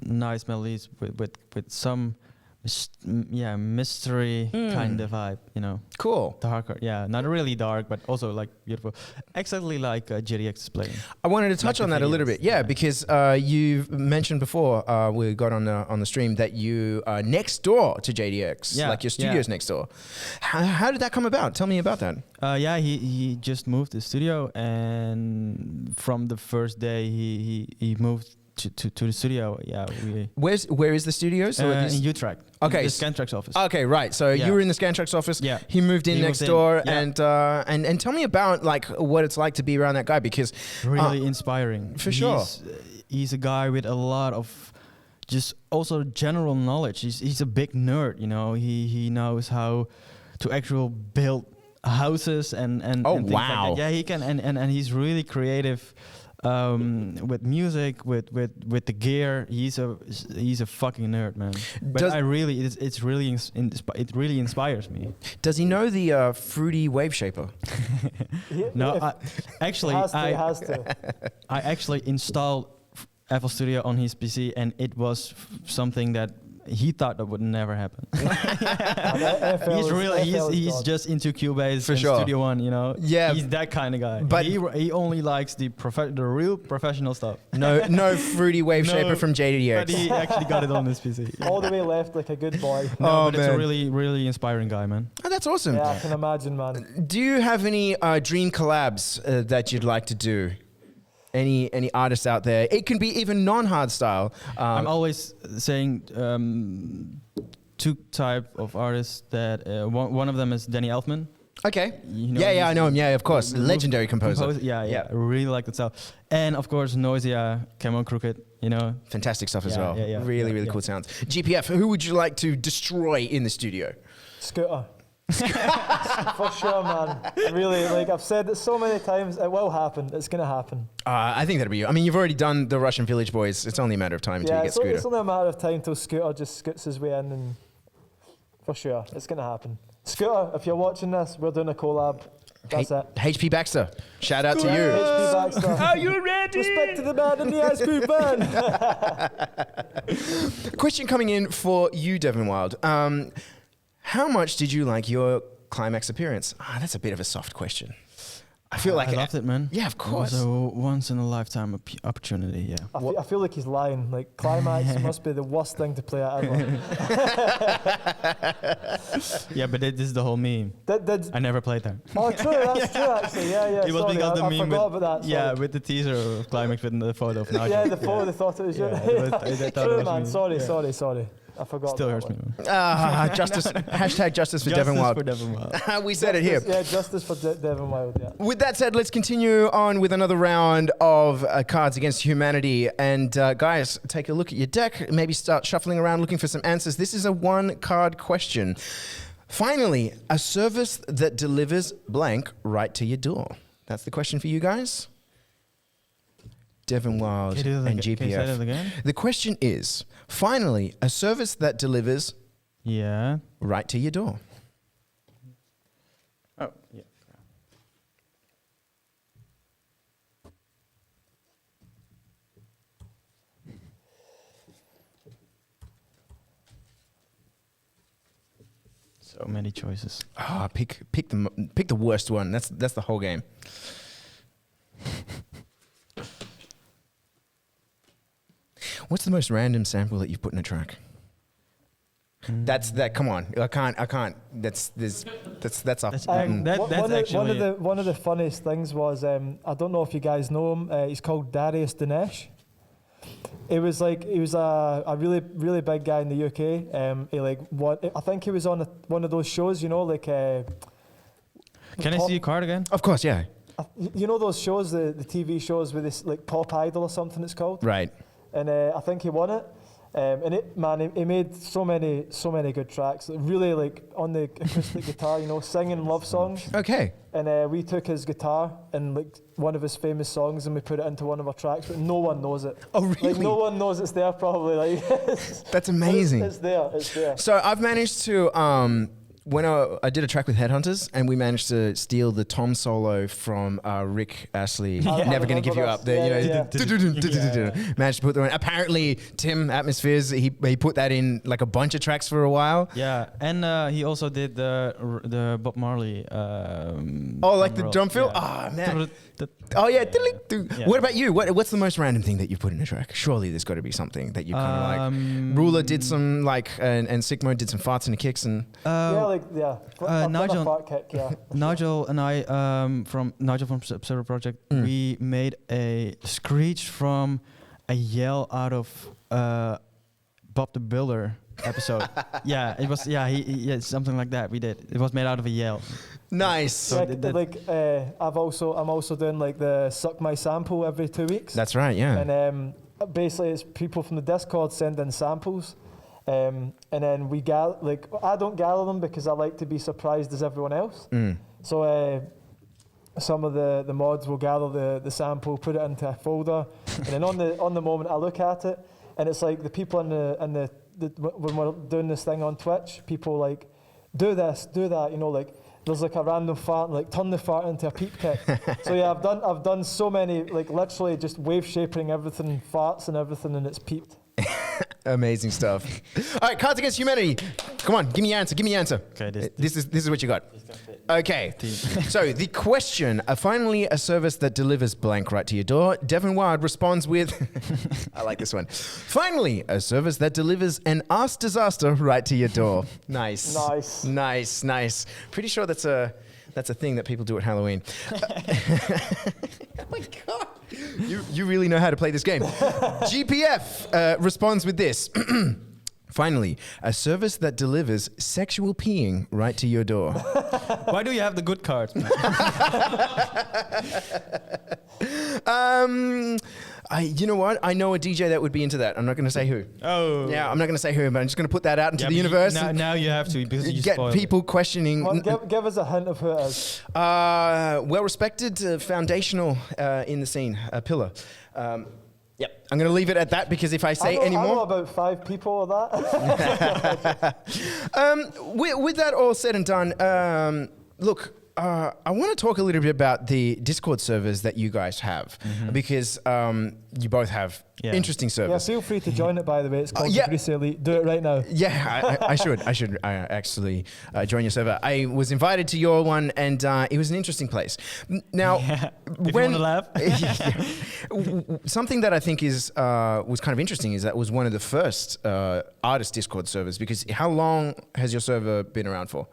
Speaker 3: nice melodies with some mystery kind of vibe, you know.
Speaker 2: Cool.
Speaker 3: Darker, yeah, not really dark, but also like beautiful. Exactly like JDX is playing.
Speaker 2: I wanted to touch
Speaker 3: Like
Speaker 2: on
Speaker 3: the
Speaker 2: that a little
Speaker 3: videos,
Speaker 2: bit, yeah, because you mentioned before we got on the stream that you are next door to JDX,
Speaker 3: Yeah,
Speaker 2: like your studio's next door. How did that come about? Tell me about that.
Speaker 3: He just moved the studio, and from the first day he moved to the studio. Yeah,
Speaker 2: Where is the studio? So
Speaker 3: in Utrecht.
Speaker 2: Okay,
Speaker 3: the Scantrax office.
Speaker 2: Okay, right. So you were in the Scantrax office.
Speaker 3: Yeah.
Speaker 2: He moved in
Speaker 3: He
Speaker 2: next
Speaker 3: moved in,
Speaker 2: door,
Speaker 3: yeah.
Speaker 2: and tell me about like what it's like to be around that guy, because
Speaker 3: Really inspiring.
Speaker 2: For sure.
Speaker 3: He's a guy with a lot of just also general knowledge. He's a big nerd, you know. He knows how to actually build houses and
Speaker 2: Oh,
Speaker 3: and things
Speaker 2: wow.
Speaker 3: like that. Yeah, he can, and he's really creative with music, with the gear. He's a fucking nerd, man. But
Speaker 2: Does-
Speaker 3: I really, it really inspires me.
Speaker 2: does he know the Fruity Wave Shaper?
Speaker 3: No,
Speaker 4: If-
Speaker 3: actually,
Speaker 4: it has to.
Speaker 3: I actually installed FL Studio on his PC, and it was something that he thought that would never happen. He's just into Cubase and
Speaker 2: sure.
Speaker 3: Studio One, you know.
Speaker 2: Yeah.
Speaker 3: He's that kind of guy.
Speaker 2: But-
Speaker 3: But he only likes the real professional stuff.
Speaker 2: No Fruity Wave
Speaker 3: No,
Speaker 2: Shaper from JDX.
Speaker 3: But he actually got it on his PC.
Speaker 4: All the way left like a good boy.
Speaker 3: No,
Speaker 2: Oh,
Speaker 3: but it's
Speaker 2: man.
Speaker 3: a really, really inspiring guy, man.
Speaker 2: Oh, that's awesome.
Speaker 4: Yeah, I can imagine, man.
Speaker 2: Do you have any dream collabs that you'd like to do? Any artists out there? It can be even non-hard style.
Speaker 3: I'm always saying two type of artists that one of them is Danny Elfman.
Speaker 2: Okay.
Speaker 3: You know,
Speaker 2: I
Speaker 3: he's
Speaker 2: know him. Yeah, of course. Legendary composer.
Speaker 3: Yeah,
Speaker 2: Yeah.
Speaker 3: I really like that style. And of course, Noisia, Cameron Crooked, you know.
Speaker 2: Fantastic stuff as
Speaker 3: Yeah,
Speaker 2: well.
Speaker 3: yeah,
Speaker 2: Really,
Speaker 3: yeah,
Speaker 2: really
Speaker 3: yeah.
Speaker 2: cool sounds. GPF, who would you like to destroy in the studio?
Speaker 4: Scooter. For sure, man. Really, like I've said it so many times, it will happen. It's gonna happen.
Speaker 2: I think that'll be you. I mean, you've already done the Russian Village Boys. It's only a matter of time until
Speaker 4: Yeah,
Speaker 2: you get
Speaker 4: it's only,
Speaker 2: Scooter.
Speaker 4: it's only a matter of time till Scooter just scoots his way in, and for sure, it's gonna happen. Scooter, if you're watching this, we're doing a collab. That's it.
Speaker 2: HP Baxter, shout out to you.
Speaker 4: HP Baxter.
Speaker 2: Are you ready?
Speaker 4: Respect to the man in the ice cream van.
Speaker 2: Question coming in for you, Devin Wild. How much did you like your climax appearance? That's a bit of a soft question. I feel like
Speaker 3: I loved it, man.
Speaker 2: Yeah, of course.
Speaker 3: It was a once in a lifetime opportunity. Yeah.
Speaker 4: I feel like he's lying. Like climax must be the worst thing to play at ever.
Speaker 3: Yeah, but this is the whole meme. I never played that.
Speaker 4: Oh, true. That's true. Actually, yeah.
Speaker 3: It was
Speaker 4: Sorry,
Speaker 3: because the
Speaker 4: I
Speaker 3: meme
Speaker 4: forgot
Speaker 3: with,
Speaker 4: about that.
Speaker 3: yeah,
Speaker 4: Sorry.
Speaker 3: with the teaser of climax with the photo of Nigel.
Speaker 4: Yeah, the photo. They thought it was you.
Speaker 3: Yeah, they thought it
Speaker 4: True,
Speaker 3: was
Speaker 4: man.
Speaker 3: me.
Speaker 4: Sorry.
Speaker 3: Yeah.
Speaker 4: I forgot.
Speaker 3: Still
Speaker 4: about
Speaker 3: hurts
Speaker 4: that
Speaker 3: me.
Speaker 4: one.
Speaker 3: Man.
Speaker 2: Justice. Hashtag justice for Devin Wild.
Speaker 3: For Devin Wild.
Speaker 2: We said it here.
Speaker 4: Yeah, justice for Devin Wild. Yeah.
Speaker 2: With that said, let's continue on with another round of Cards Against Humanity. And guys, take a look at your deck. Maybe start shuffling around looking for some answers. This is a one-card question. Finally, a service that delivers blank right to your door. That's the question for you guys. Devin Wild
Speaker 3: Can you do that
Speaker 2: and
Speaker 3: again? Can you say that
Speaker 2: GPF.
Speaker 3: again?
Speaker 2: The question is, finally, a service that delivers
Speaker 3: Yeah.
Speaker 2: right to your door.
Speaker 3: Oh, yeah. So many choices.
Speaker 2: Pick the worst one. That's the whole game. What's the most random sample that you've put in a track? That's that. Come on, I can't. That's up.
Speaker 3: That's-
Speaker 4: One of the funniest things was I don't know if you guys know him. He's called Darius Dinesh. he was a really big guy in the UK. I think he was on one of those shows, you know, like.
Speaker 3: Can I see your card again?
Speaker 2: Of course, yeah.
Speaker 4: You know those shows, the TV shows with this like Pop Idol or something it's called.
Speaker 2: Right.
Speaker 4: And I think he won it. He made so many good tracks. Really like on the acoustic guitar, you know, singing love songs.
Speaker 2: Okay.
Speaker 4: And we took his guitar and like one of his famous songs and we put it into one of our tracks, but no one knows it.
Speaker 2: Oh, really?
Speaker 4: Like no one knows it's there probably. Like
Speaker 2: That's amazing.
Speaker 4: It's there.
Speaker 2: So I've managed to when I did a track with Headhunters, and we managed to steal the tom solo from Rick Astley, Never Gonna Give You Up. Managed to put that in. Apparently, Tim Atmospheres, he put that in like a bunch of tracks for a while.
Speaker 3: Yeah, and he also did the Bob Marley.
Speaker 2: Like the drum fill?
Speaker 3: Yeah.
Speaker 2: Oh, man. Oh, yeah. What about you? What's the most random thing that you put in a track? Surely there's got to be something that you kind of like. Ruler did some like, and Sick Mode did some farts and the kicks and.
Speaker 4: Nigel, fart kick, yeah.
Speaker 3: Nigel and I, from Observer Project, we made a screech from a yell out of Bob the Builder episode. Yeah, it was. Yeah, something like that. We did. It was made out of a yell.
Speaker 2: Nice.
Speaker 3: So
Speaker 4: I'm also doing like the Suck My Sample every 2 weeks.
Speaker 2: That's right. Yeah.
Speaker 4: And basically, it's people from the Discord send in samples. And then we I don't gather them because I like to be surprised as everyone else. So some of the mods will gather the sample, put it into a folder, and then on the moment I look at it, and it's like the people when we're doing this thing on Twitch, people like do this, do that, you know, like there's like a random fart, and like turn the fart into a peep kick. So yeah, I've done so many, like literally just wave shaping everything, farts and everything, and it's peeped.
Speaker 2: Amazing stuff. All right, Cards Against Humanity. Come on, give me your answer. Okay, this is what you got. Okay, so the question, finally a service that delivers blank right to your door. Devin Wild responds with, I like this one. Finally, a service that delivers an ass disaster right to your door. Nice. Pretty sure that's a thing that people do at Halloween. Oh my God. You really know how to play this game. GPF responds with this. Finally, a service that delivers sexual peeing right to your door.
Speaker 3: Why do you have the good card?
Speaker 2: You know what? I know a DJ that would be into that. I'm not going to say who.
Speaker 3: Oh.
Speaker 2: Yeah, I'm not going to say who, but I'm just going to put that out into the universe.
Speaker 3: Now you have to because you
Speaker 2: get
Speaker 3: spoiled
Speaker 2: people questioning.
Speaker 4: Give us a hint of who it is.
Speaker 2: Well-respected, foundational in the scene, a pillar. Yep, I'm going to leave it at that because if I say any more...
Speaker 4: I know about 5 people of that.
Speaker 2: With that all said and done, look, I want to talk a little bit about the Discord servers that you guys have because you both have interesting servers.
Speaker 4: Yeah, feel free to join it, by the way. It's called Greasy Elite. Do it right now.
Speaker 2: Yeah, I should actually join your server. I was invited to your one, and it was an interesting place. Now,
Speaker 3: if you want to laugh.
Speaker 2: Something that I think was kind of interesting is that was one of the first artist Discord servers, because how long has your server been around for?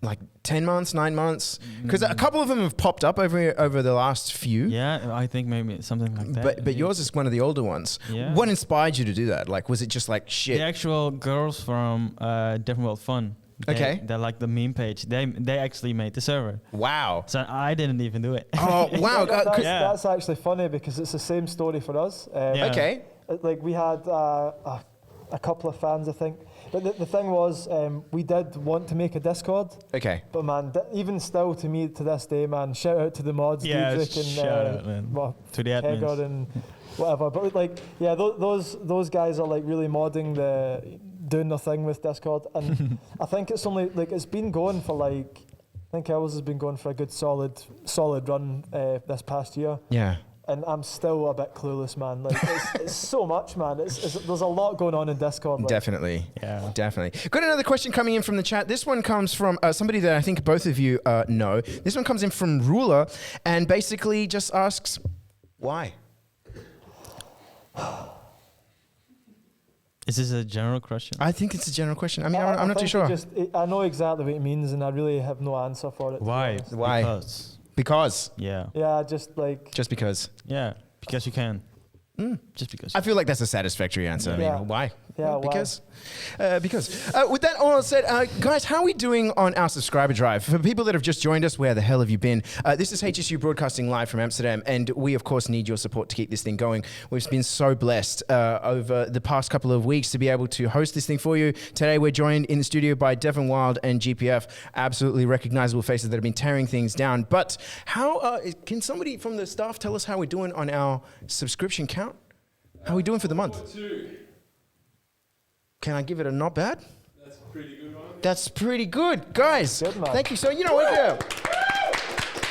Speaker 2: Like 10 months, 9 months? Because a couple of them have popped up over the last few.
Speaker 3: Yeah, I think maybe something like that.
Speaker 2: But yours is one of the older ones.
Speaker 3: Yeah.
Speaker 2: What inspired you to do that? Like, was it just like shit?
Speaker 3: The actual girls from Different World Fun. They're like the meme page. They actually made the server.
Speaker 2: Wow.
Speaker 3: So I didn't even do it.
Speaker 2: Oh, wow.
Speaker 4: That's actually funny because it's the same story for us.
Speaker 2: Okay.
Speaker 4: Like we had a couple of fans, I think. But the thing was, we did want to make a Discord.
Speaker 2: Okay.
Speaker 4: But man, even still to me to this day, man, shout out to the mods, Diedrich and
Speaker 3: to the admins
Speaker 4: and whatever. But like, yeah, those guys are like really modding doing their thing with Discord, and I think it's only like it's been going for like, I think ours has been going for a good solid run this past year.
Speaker 2: Yeah.
Speaker 4: And I'm still a bit clueless, man. Like it's so much, man. There's a lot going on in Discord. Like.
Speaker 2: Definitely. Got another question coming in from the chat. This one comes from somebody that I think both of you know. This one comes in from Ruler, and basically just asks, why?
Speaker 3: Is this a general question?
Speaker 2: I think it's a general question. I mean, I'm not too sure.
Speaker 4: I know exactly what it means, and I really have no answer for it.
Speaker 3: Why?
Speaker 2: Because.
Speaker 4: Yeah, just because.
Speaker 3: Yeah, because you can. Just because.
Speaker 2: I feel like that's a satisfactory answer. I
Speaker 4: Yeah.
Speaker 2: mean, why?
Speaker 4: Yeah, why?
Speaker 2: Because. With that all said, guys, how are we doing on our subscriber drive? For people that have just joined us, where the hell have you been? This is HSU broadcasting live from Amsterdam, and we, of course, need your support to keep this thing going. We've been so blessed over the past couple of weeks to be able to host this thing for you. Today, we're joined in the studio by Devin Wild and GPF, absolutely recognizable faces that have been tearing things down. But how can somebody from the staff tell us how we're doing on our subscription count? How are we doing for the month? Can I give it a not bad?
Speaker 5: That's a pretty good one.
Speaker 2: That's pretty good, guys.
Speaker 4: Good, man.
Speaker 2: Thank you. So you know what? Yeah.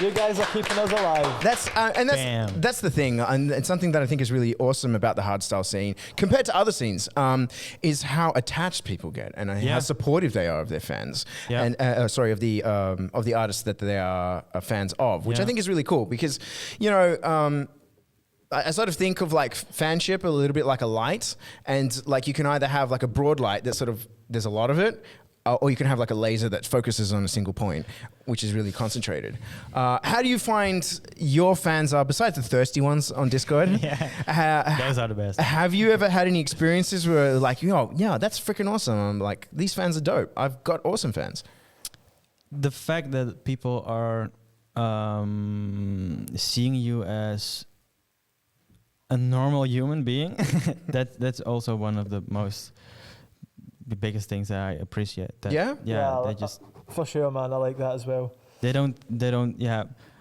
Speaker 4: You guys are keeping us alive.
Speaker 2: That's the thing, and it's something that I think is really awesome about the hardstyle scene compared to other scenes, is how attached people get and how supportive they are of their fans, and of the artists that they are fans of, which I think is really cool because, you know. I sort of think of like fanship a little bit like a light, and like you can either have like a broad light that sort of there's a lot of it, or you can have like a laser that focuses on a single point, which is really concentrated. How do you find your fans are, besides the thirsty ones on Discord?
Speaker 3: Those are the best.
Speaker 2: Have you ever had any experiences where like, yeah, that's freaking awesome. I'm like, these fans are dope. I've got awesome fans.
Speaker 3: The fact that people are seeing you as a normal human being, that's also one of the biggest things that I appreciate. That, they just
Speaker 4: for sure, man. I like that as well.
Speaker 3: They don't.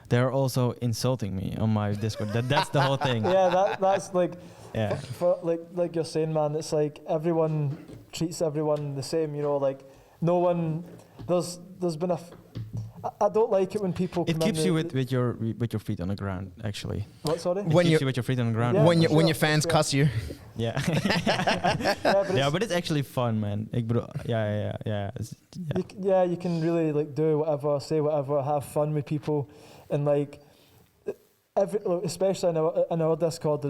Speaker 3: They're also insulting me on my Discord. That's the whole thing.
Speaker 4: Yeah, that's like,
Speaker 3: yeah.
Speaker 4: Like you're saying, man. It's like everyone treats everyone the same. You know, like no one. There's been I don't like it when people.
Speaker 3: It keeps you with your feet on the ground, actually.
Speaker 4: What, sorry?
Speaker 3: It keeps you with your feet on the ground.
Speaker 4: Yeah,
Speaker 2: when your fans cuss you.
Speaker 3: Yeah. But it's actually fun, man.
Speaker 4: You can really like do whatever, say whatever, have fun with people, and like especially in our Discord,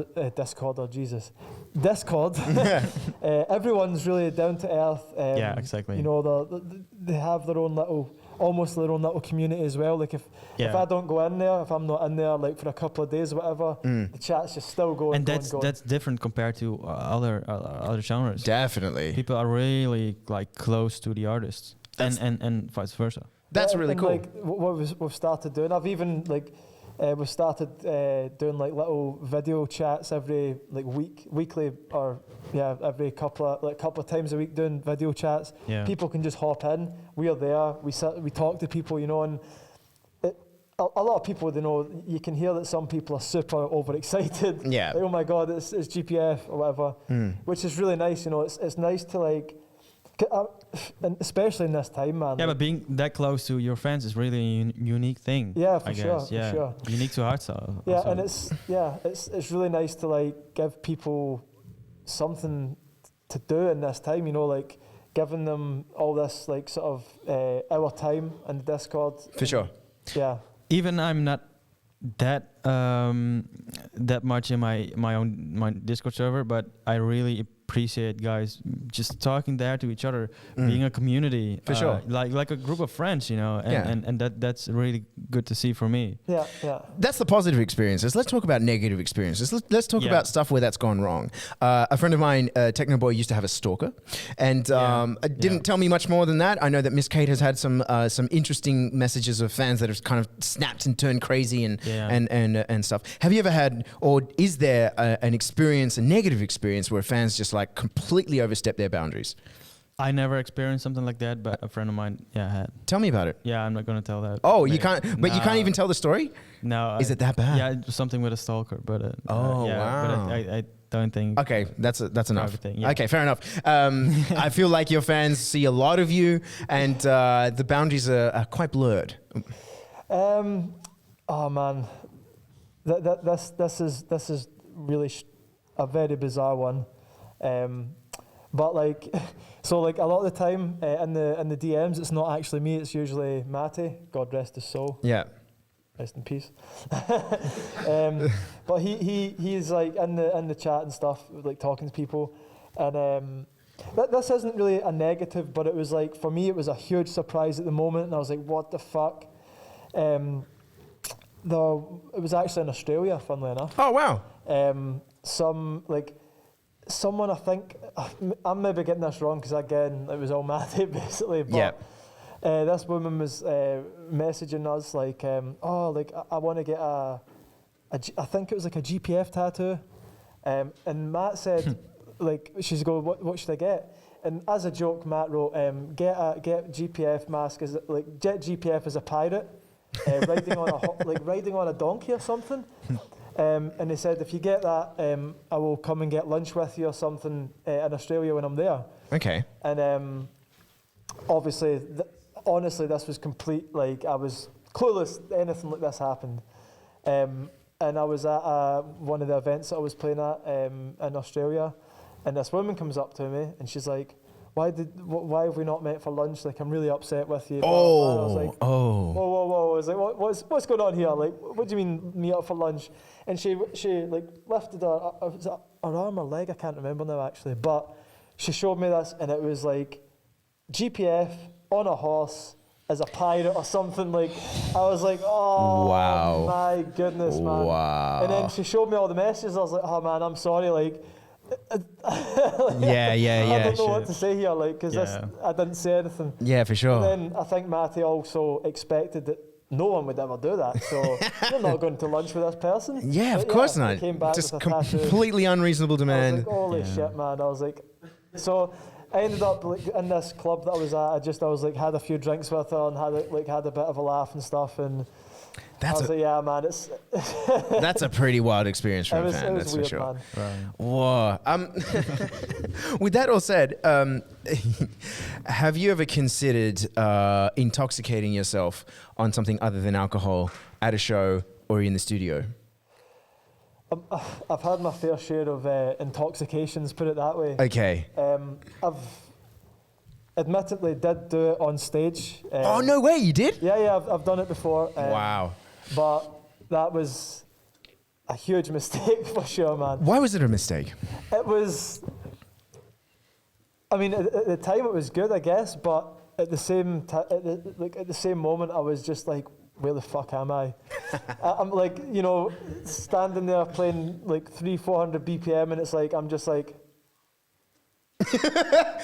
Speaker 4: everyone's really down to earth.
Speaker 3: Yeah, exactly.
Speaker 4: You know, they have their own little community as well. Like if I don't go in there, if I'm not in there like for a couple of days or whatever, the chat's just still going.
Speaker 3: And that's different compared to other genres.
Speaker 2: Definitely.
Speaker 3: People are really like close to the artists, and vice versa.
Speaker 2: That's really cool.
Speaker 4: Like what we've started doing, I've even like. We've started doing like little video chats every like weekly, or every couple of times a week, doing video chats.
Speaker 3: Yeah. People
Speaker 4: can just hop in. We are there. We talk to people, you know, and a lot of people, you know, you can hear that some people are super overexcited.
Speaker 2: Yeah.
Speaker 4: Like, oh my God, it's GPF or whatever, which is really nice. You know, it's nice to like. And especially in this time, man.
Speaker 3: Yeah, but being that close to your fans is really a unique thing.
Speaker 4: Yeah, for
Speaker 3: I
Speaker 4: sure.
Speaker 3: guess. Yeah,
Speaker 4: for sure.
Speaker 3: Unique to hardstyle.
Speaker 4: Yeah,
Speaker 3: also.
Speaker 4: and it's really nice to like give people something to do in this time. You know, like giving them all this like sort of our time in the Discord.
Speaker 2: For sure.
Speaker 4: Yeah.
Speaker 3: Even I'm not that much in my Discord server, but I really appreciate guys just talking there to each other, being a community,
Speaker 2: for sure,
Speaker 3: like a group of friends, you know, and that's really good to see for me.
Speaker 4: Yeah.
Speaker 2: That's the positive experiences. Let's talk about negative experiences. Let's talk about stuff where that's gone wrong. A friend of mine, Techno Boy, used to have a stalker, and didn't tell me much more than that. I know that Miss Kate has had some interesting messages of fans that have kind of snapped and turned crazy and stuff. Have you ever had, or is there a negative experience where fans just like completely overstep their boundaries?
Speaker 3: I never experienced something like that, but a friend of mine, had.
Speaker 2: Tell me about it.
Speaker 3: Yeah, I'm not gonna tell that.
Speaker 2: Oh, you can't. But you can't even tell the story.
Speaker 3: No.
Speaker 2: Is it that bad?
Speaker 3: Yeah, it was something with a stalker, but
Speaker 2: wow.
Speaker 3: But I don't think.
Speaker 2: Okay, that's enough.
Speaker 3: Yeah.
Speaker 2: Okay, fair enough. I feel like your fans see a lot of you, and the boundaries are quite blurred.
Speaker 4: Oh man, this is really a very bizarre one. But like, so like a lot of the time in the DMs, it's not actually me. It's usually Matty. God rest his soul.
Speaker 2: Yeah.
Speaker 4: Rest in peace. But he's like in the chat and stuff, like talking to people, and this isn't really a negative, but it was like for me, it was a huge surprise at the moment, and I was like, what the fuck. It was actually in Australia, funnily enough.
Speaker 2: Oh wow.
Speaker 4: someone, I think, I'm maybe getting this wrong because again, it was all Matty basically, but
Speaker 2: Yeah.
Speaker 4: this woman was messaging us like, I want to get I think it was like a GPF tattoo, and Matt said, like, she's going, what should I get? And as a joke, Matt wrote, get GPF mask as like get GPF as a pirate, riding on a donkey or something. And he said, if you get that, I will come and get lunch with you or something in Australia when I'm there.
Speaker 2: Okay.
Speaker 4: And obviously, honestly, this was complete, like, I was clueless anything like this happened. And I was at one of the events that I was playing at in Australia, and this woman comes up to me, and she's like, why have we not met for lunch? Like, I'm really upset with you. And I was like, whoa. I was like, what's going on here? Like, what do you mean meet up for lunch? And she like lifted her arm or leg, I can't remember now actually, but she showed me this, and it was like GPF on a horse as a pirate or something. Like, I was like, oh,
Speaker 2: wow,
Speaker 4: my goodness, man.
Speaker 2: Wow.
Speaker 4: And then she showed me all the messages. I was like, oh man, I'm sorry, like,
Speaker 2: yeah,
Speaker 4: I don't know what to say here, like, because I didn't say anything.
Speaker 2: Yeah, for sure.
Speaker 4: And then I think Matty also expected that no one would ever do that, so you're not going to lunch with this person.
Speaker 2: Yeah,
Speaker 4: but
Speaker 2: of course
Speaker 4: I
Speaker 2: not.
Speaker 4: came back
Speaker 2: Just
Speaker 4: with a tattoo.
Speaker 2: completely unreasonable
Speaker 4: I was
Speaker 2: demand.
Speaker 4: like, holy shit, man. I was like, so I ended up like in this club that I was at. I was like, had a few drinks with her and had a bit of a laugh and stuff, and I was like, yeah, man, it's
Speaker 2: that's a pretty wild experience for a fan.
Speaker 4: it was
Speaker 2: That's
Speaker 4: weird,
Speaker 2: for sure.
Speaker 4: man.
Speaker 2: Whoa. With that all said, have you ever considered intoxicating yourself on something other than alcohol at a show or in the studio?
Speaker 4: I've had my fair share of intoxications, put it that way.
Speaker 2: Okay.
Speaker 4: I've admittedly did do it on stage.
Speaker 2: Oh, no way, you did?
Speaker 4: Yeah, I've done it before.
Speaker 2: Wow.
Speaker 4: But that was a huge mistake for sure, man.
Speaker 2: Why was it a mistake?
Speaker 4: It was, I mean, at the time it was good, I guess, but at the same at the same moment, I was just like, where the fuck am I? I'm like, you know, standing there playing like 300-400 BPM, and it's like, I'm just like,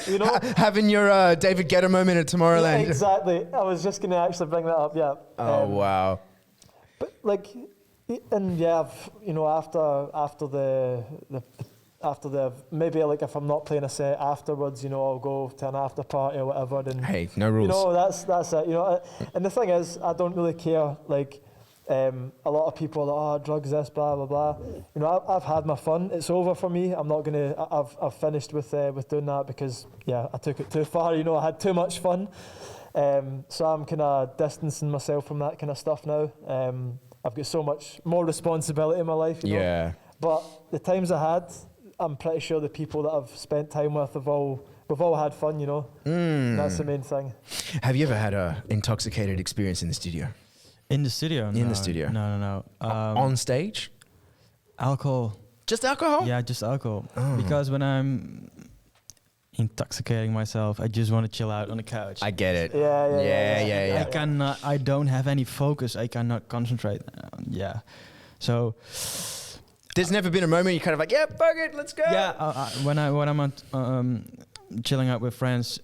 Speaker 4: you know,
Speaker 2: having your David Guetta moment at Tomorrowland.
Speaker 4: Yeah, exactly. I was just going to actually bring that up, yeah.
Speaker 2: Oh, wow.
Speaker 4: But like, and yeah, after the maybe like if I'm not playing a set afterwards, you know, I'll go to an after party or whatever. And
Speaker 2: hey, no rules.
Speaker 4: You know, that's it. You know, and the thing is, I don't really care. Like, a lot of people are, drugs this, blah blah blah. You know, I've had my fun. It's over for me. I'm not gonna. I've finished with doing that because I took it too far. You know, I had too much fun. So I'm kind of distancing myself from that kind of stuff now. I've got so much more responsibility in my life. You know? But the times I had, I'm pretty sure the people that I've spent time with we've all had fun. You know, that's the main thing.
Speaker 2: Have you ever had a intoxicated experience in the studio?
Speaker 3: In the studio?
Speaker 2: In the studio?
Speaker 3: No.
Speaker 2: On stage?
Speaker 3: Alcohol.
Speaker 2: Just alcohol?
Speaker 3: Yeah, just alcohol. Because when I'm intoxicating myself, I just want to chill out on the couch.
Speaker 2: I get it.
Speaker 4: Yeah.
Speaker 3: I don't have any focus. I cannot concentrate. So
Speaker 2: there's never been a moment you kind of like, yeah, fuck it, let's go.
Speaker 3: Yeah, when I'm chilling out with friends,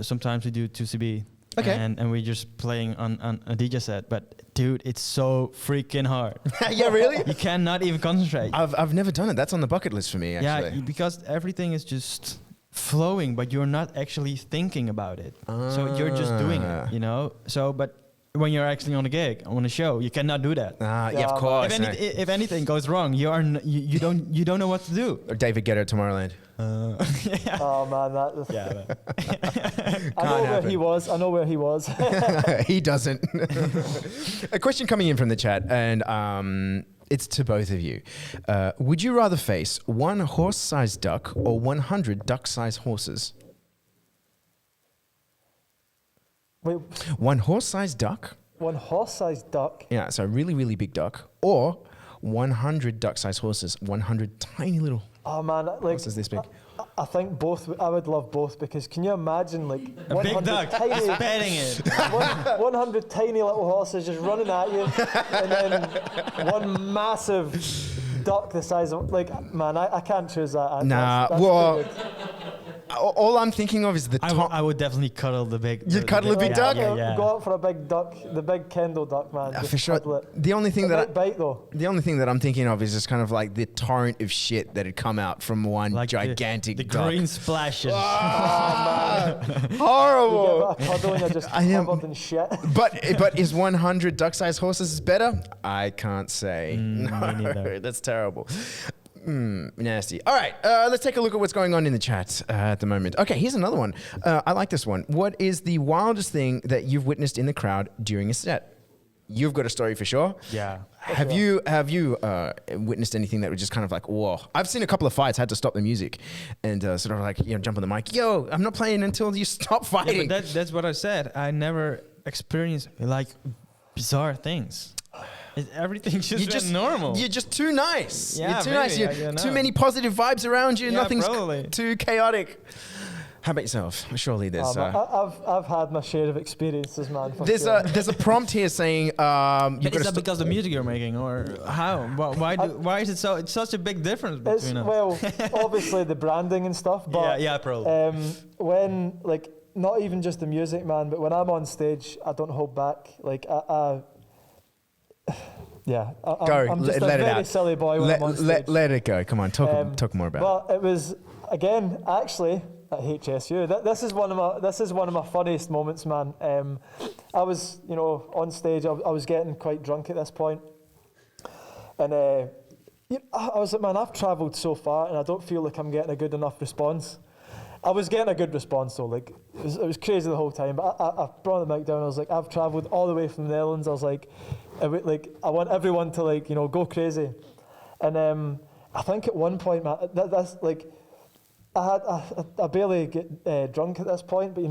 Speaker 3: sometimes we do 2CB.
Speaker 2: Okay.
Speaker 3: And we're just playing on a DJ set, but dude, it's so freaking hard.
Speaker 2: Yeah, really?
Speaker 3: You cannot even concentrate.
Speaker 2: I've never done it. That's on the bucket list for me, actually.
Speaker 3: Yeah, because everything is just flowing, but you're not actually thinking about it. So you're just doing it, you know? So, but when you're actually on a gig, on a show, you cannot do that.
Speaker 2: Yeah, of course.
Speaker 3: If anything goes wrong, you don't know what to do.
Speaker 2: Or David Guetta Tomorrowland.
Speaker 4: Oh man, I know where he was.
Speaker 2: He doesn't. A question coming in from the chat, and it's to both of you. Would you rather face one horse-sized duck or 100 duck-sized horses?
Speaker 4: Wait,
Speaker 2: one horse-sized duck?
Speaker 4: One horse-sized duck?
Speaker 2: Yeah, so a really, really big duck. Or 100 duck-sized horses, 100 tiny little
Speaker 4: Oh man, like
Speaker 2: horses this big.
Speaker 4: I think both. I would love both because can you imagine like
Speaker 3: a big duck
Speaker 4: tiny,
Speaker 3: just petting it,
Speaker 4: 100 tiny little horses just running at you, and then one massive duck the size of, like, man, I can't choose that.
Speaker 2: Nah,
Speaker 4: That's
Speaker 2: well,
Speaker 4: too good.
Speaker 2: all I'm thinking of is the top.
Speaker 3: I would definitely cuddle the big.
Speaker 2: You'd cuddle a big duck?
Speaker 3: Yeah.
Speaker 4: Go out for a big duck, the big Kendall duck, man. Just
Speaker 2: for sure.
Speaker 4: cuddle it.
Speaker 2: The only thing
Speaker 4: It
Speaker 2: that
Speaker 4: might bite though.
Speaker 2: the only thing that I'm thinking of is just kind of like the torrent of shit that had come out from one
Speaker 3: Like
Speaker 2: gigantic
Speaker 3: the
Speaker 2: duck.
Speaker 3: green splashes.
Speaker 2: Horrible.
Speaker 4: You get a cuddle and you're just
Speaker 2: I am-
Speaker 4: covered in shit.
Speaker 2: But is 100 duck-sized horses better? I can't say.
Speaker 3: me
Speaker 2: No,
Speaker 3: neither.
Speaker 2: that's terrible. Nasty. All right, let's take a look at what's going on in the chat at the moment. Okay, here's another one. I like this one. What is the wildest thing that you've witnessed in the crowd during a set? You've got a story for sure.
Speaker 3: Yeah.
Speaker 2: Have you witnessed anything that was just kind of like, whoa? I've seen a couple of fights, had to stop the music and sort of like, jump on the mic. Yo, I'm not playing until you stop
Speaker 3: Yeah,
Speaker 2: fighting.
Speaker 3: but that's what I said. I never experienced like bizarre things. Everything just went normal.
Speaker 2: You're just too nice.
Speaker 3: Yeah,
Speaker 2: you're too
Speaker 3: maybe,
Speaker 2: nice.
Speaker 3: I don't
Speaker 2: Too
Speaker 3: know.
Speaker 2: many positive vibes around you.
Speaker 3: Yeah,
Speaker 2: Nothing's
Speaker 3: probably.
Speaker 2: too chaotic. How about yourself? Surely there's
Speaker 4: I've had my share of experiences, man. For
Speaker 2: there's
Speaker 4: sure.
Speaker 2: a prompt here saying you've
Speaker 3: But
Speaker 2: got
Speaker 3: is
Speaker 2: to
Speaker 3: that because the music you're making, or how? Why is it so? It's such a big difference
Speaker 4: It's,
Speaker 3: between us.
Speaker 4: well, obviously the branding and stuff, but
Speaker 3: yeah, probably.
Speaker 4: when like not even just the music, man, but when I'm on stage, I don't hold back. Like I'm just a
Speaker 2: let it
Speaker 4: very
Speaker 2: out.
Speaker 4: silly boy when I'm on stage.
Speaker 2: Let it go. Come on, talk more about it.
Speaker 4: Well, it was again actually at HSU. This is one of my funniest moments, man. I was on stage. I was getting quite drunk at this point, and I was like, man, I've travelled so far, and I don't feel like I'm getting a good enough response. I was getting a good response though, like it was crazy the whole time. But I brought the mic down. I was like, I've travelled all the way from the Netherlands. I was like, I want everyone to go crazy. And I think at one point, man, that's like, I barely get drunk at this point. But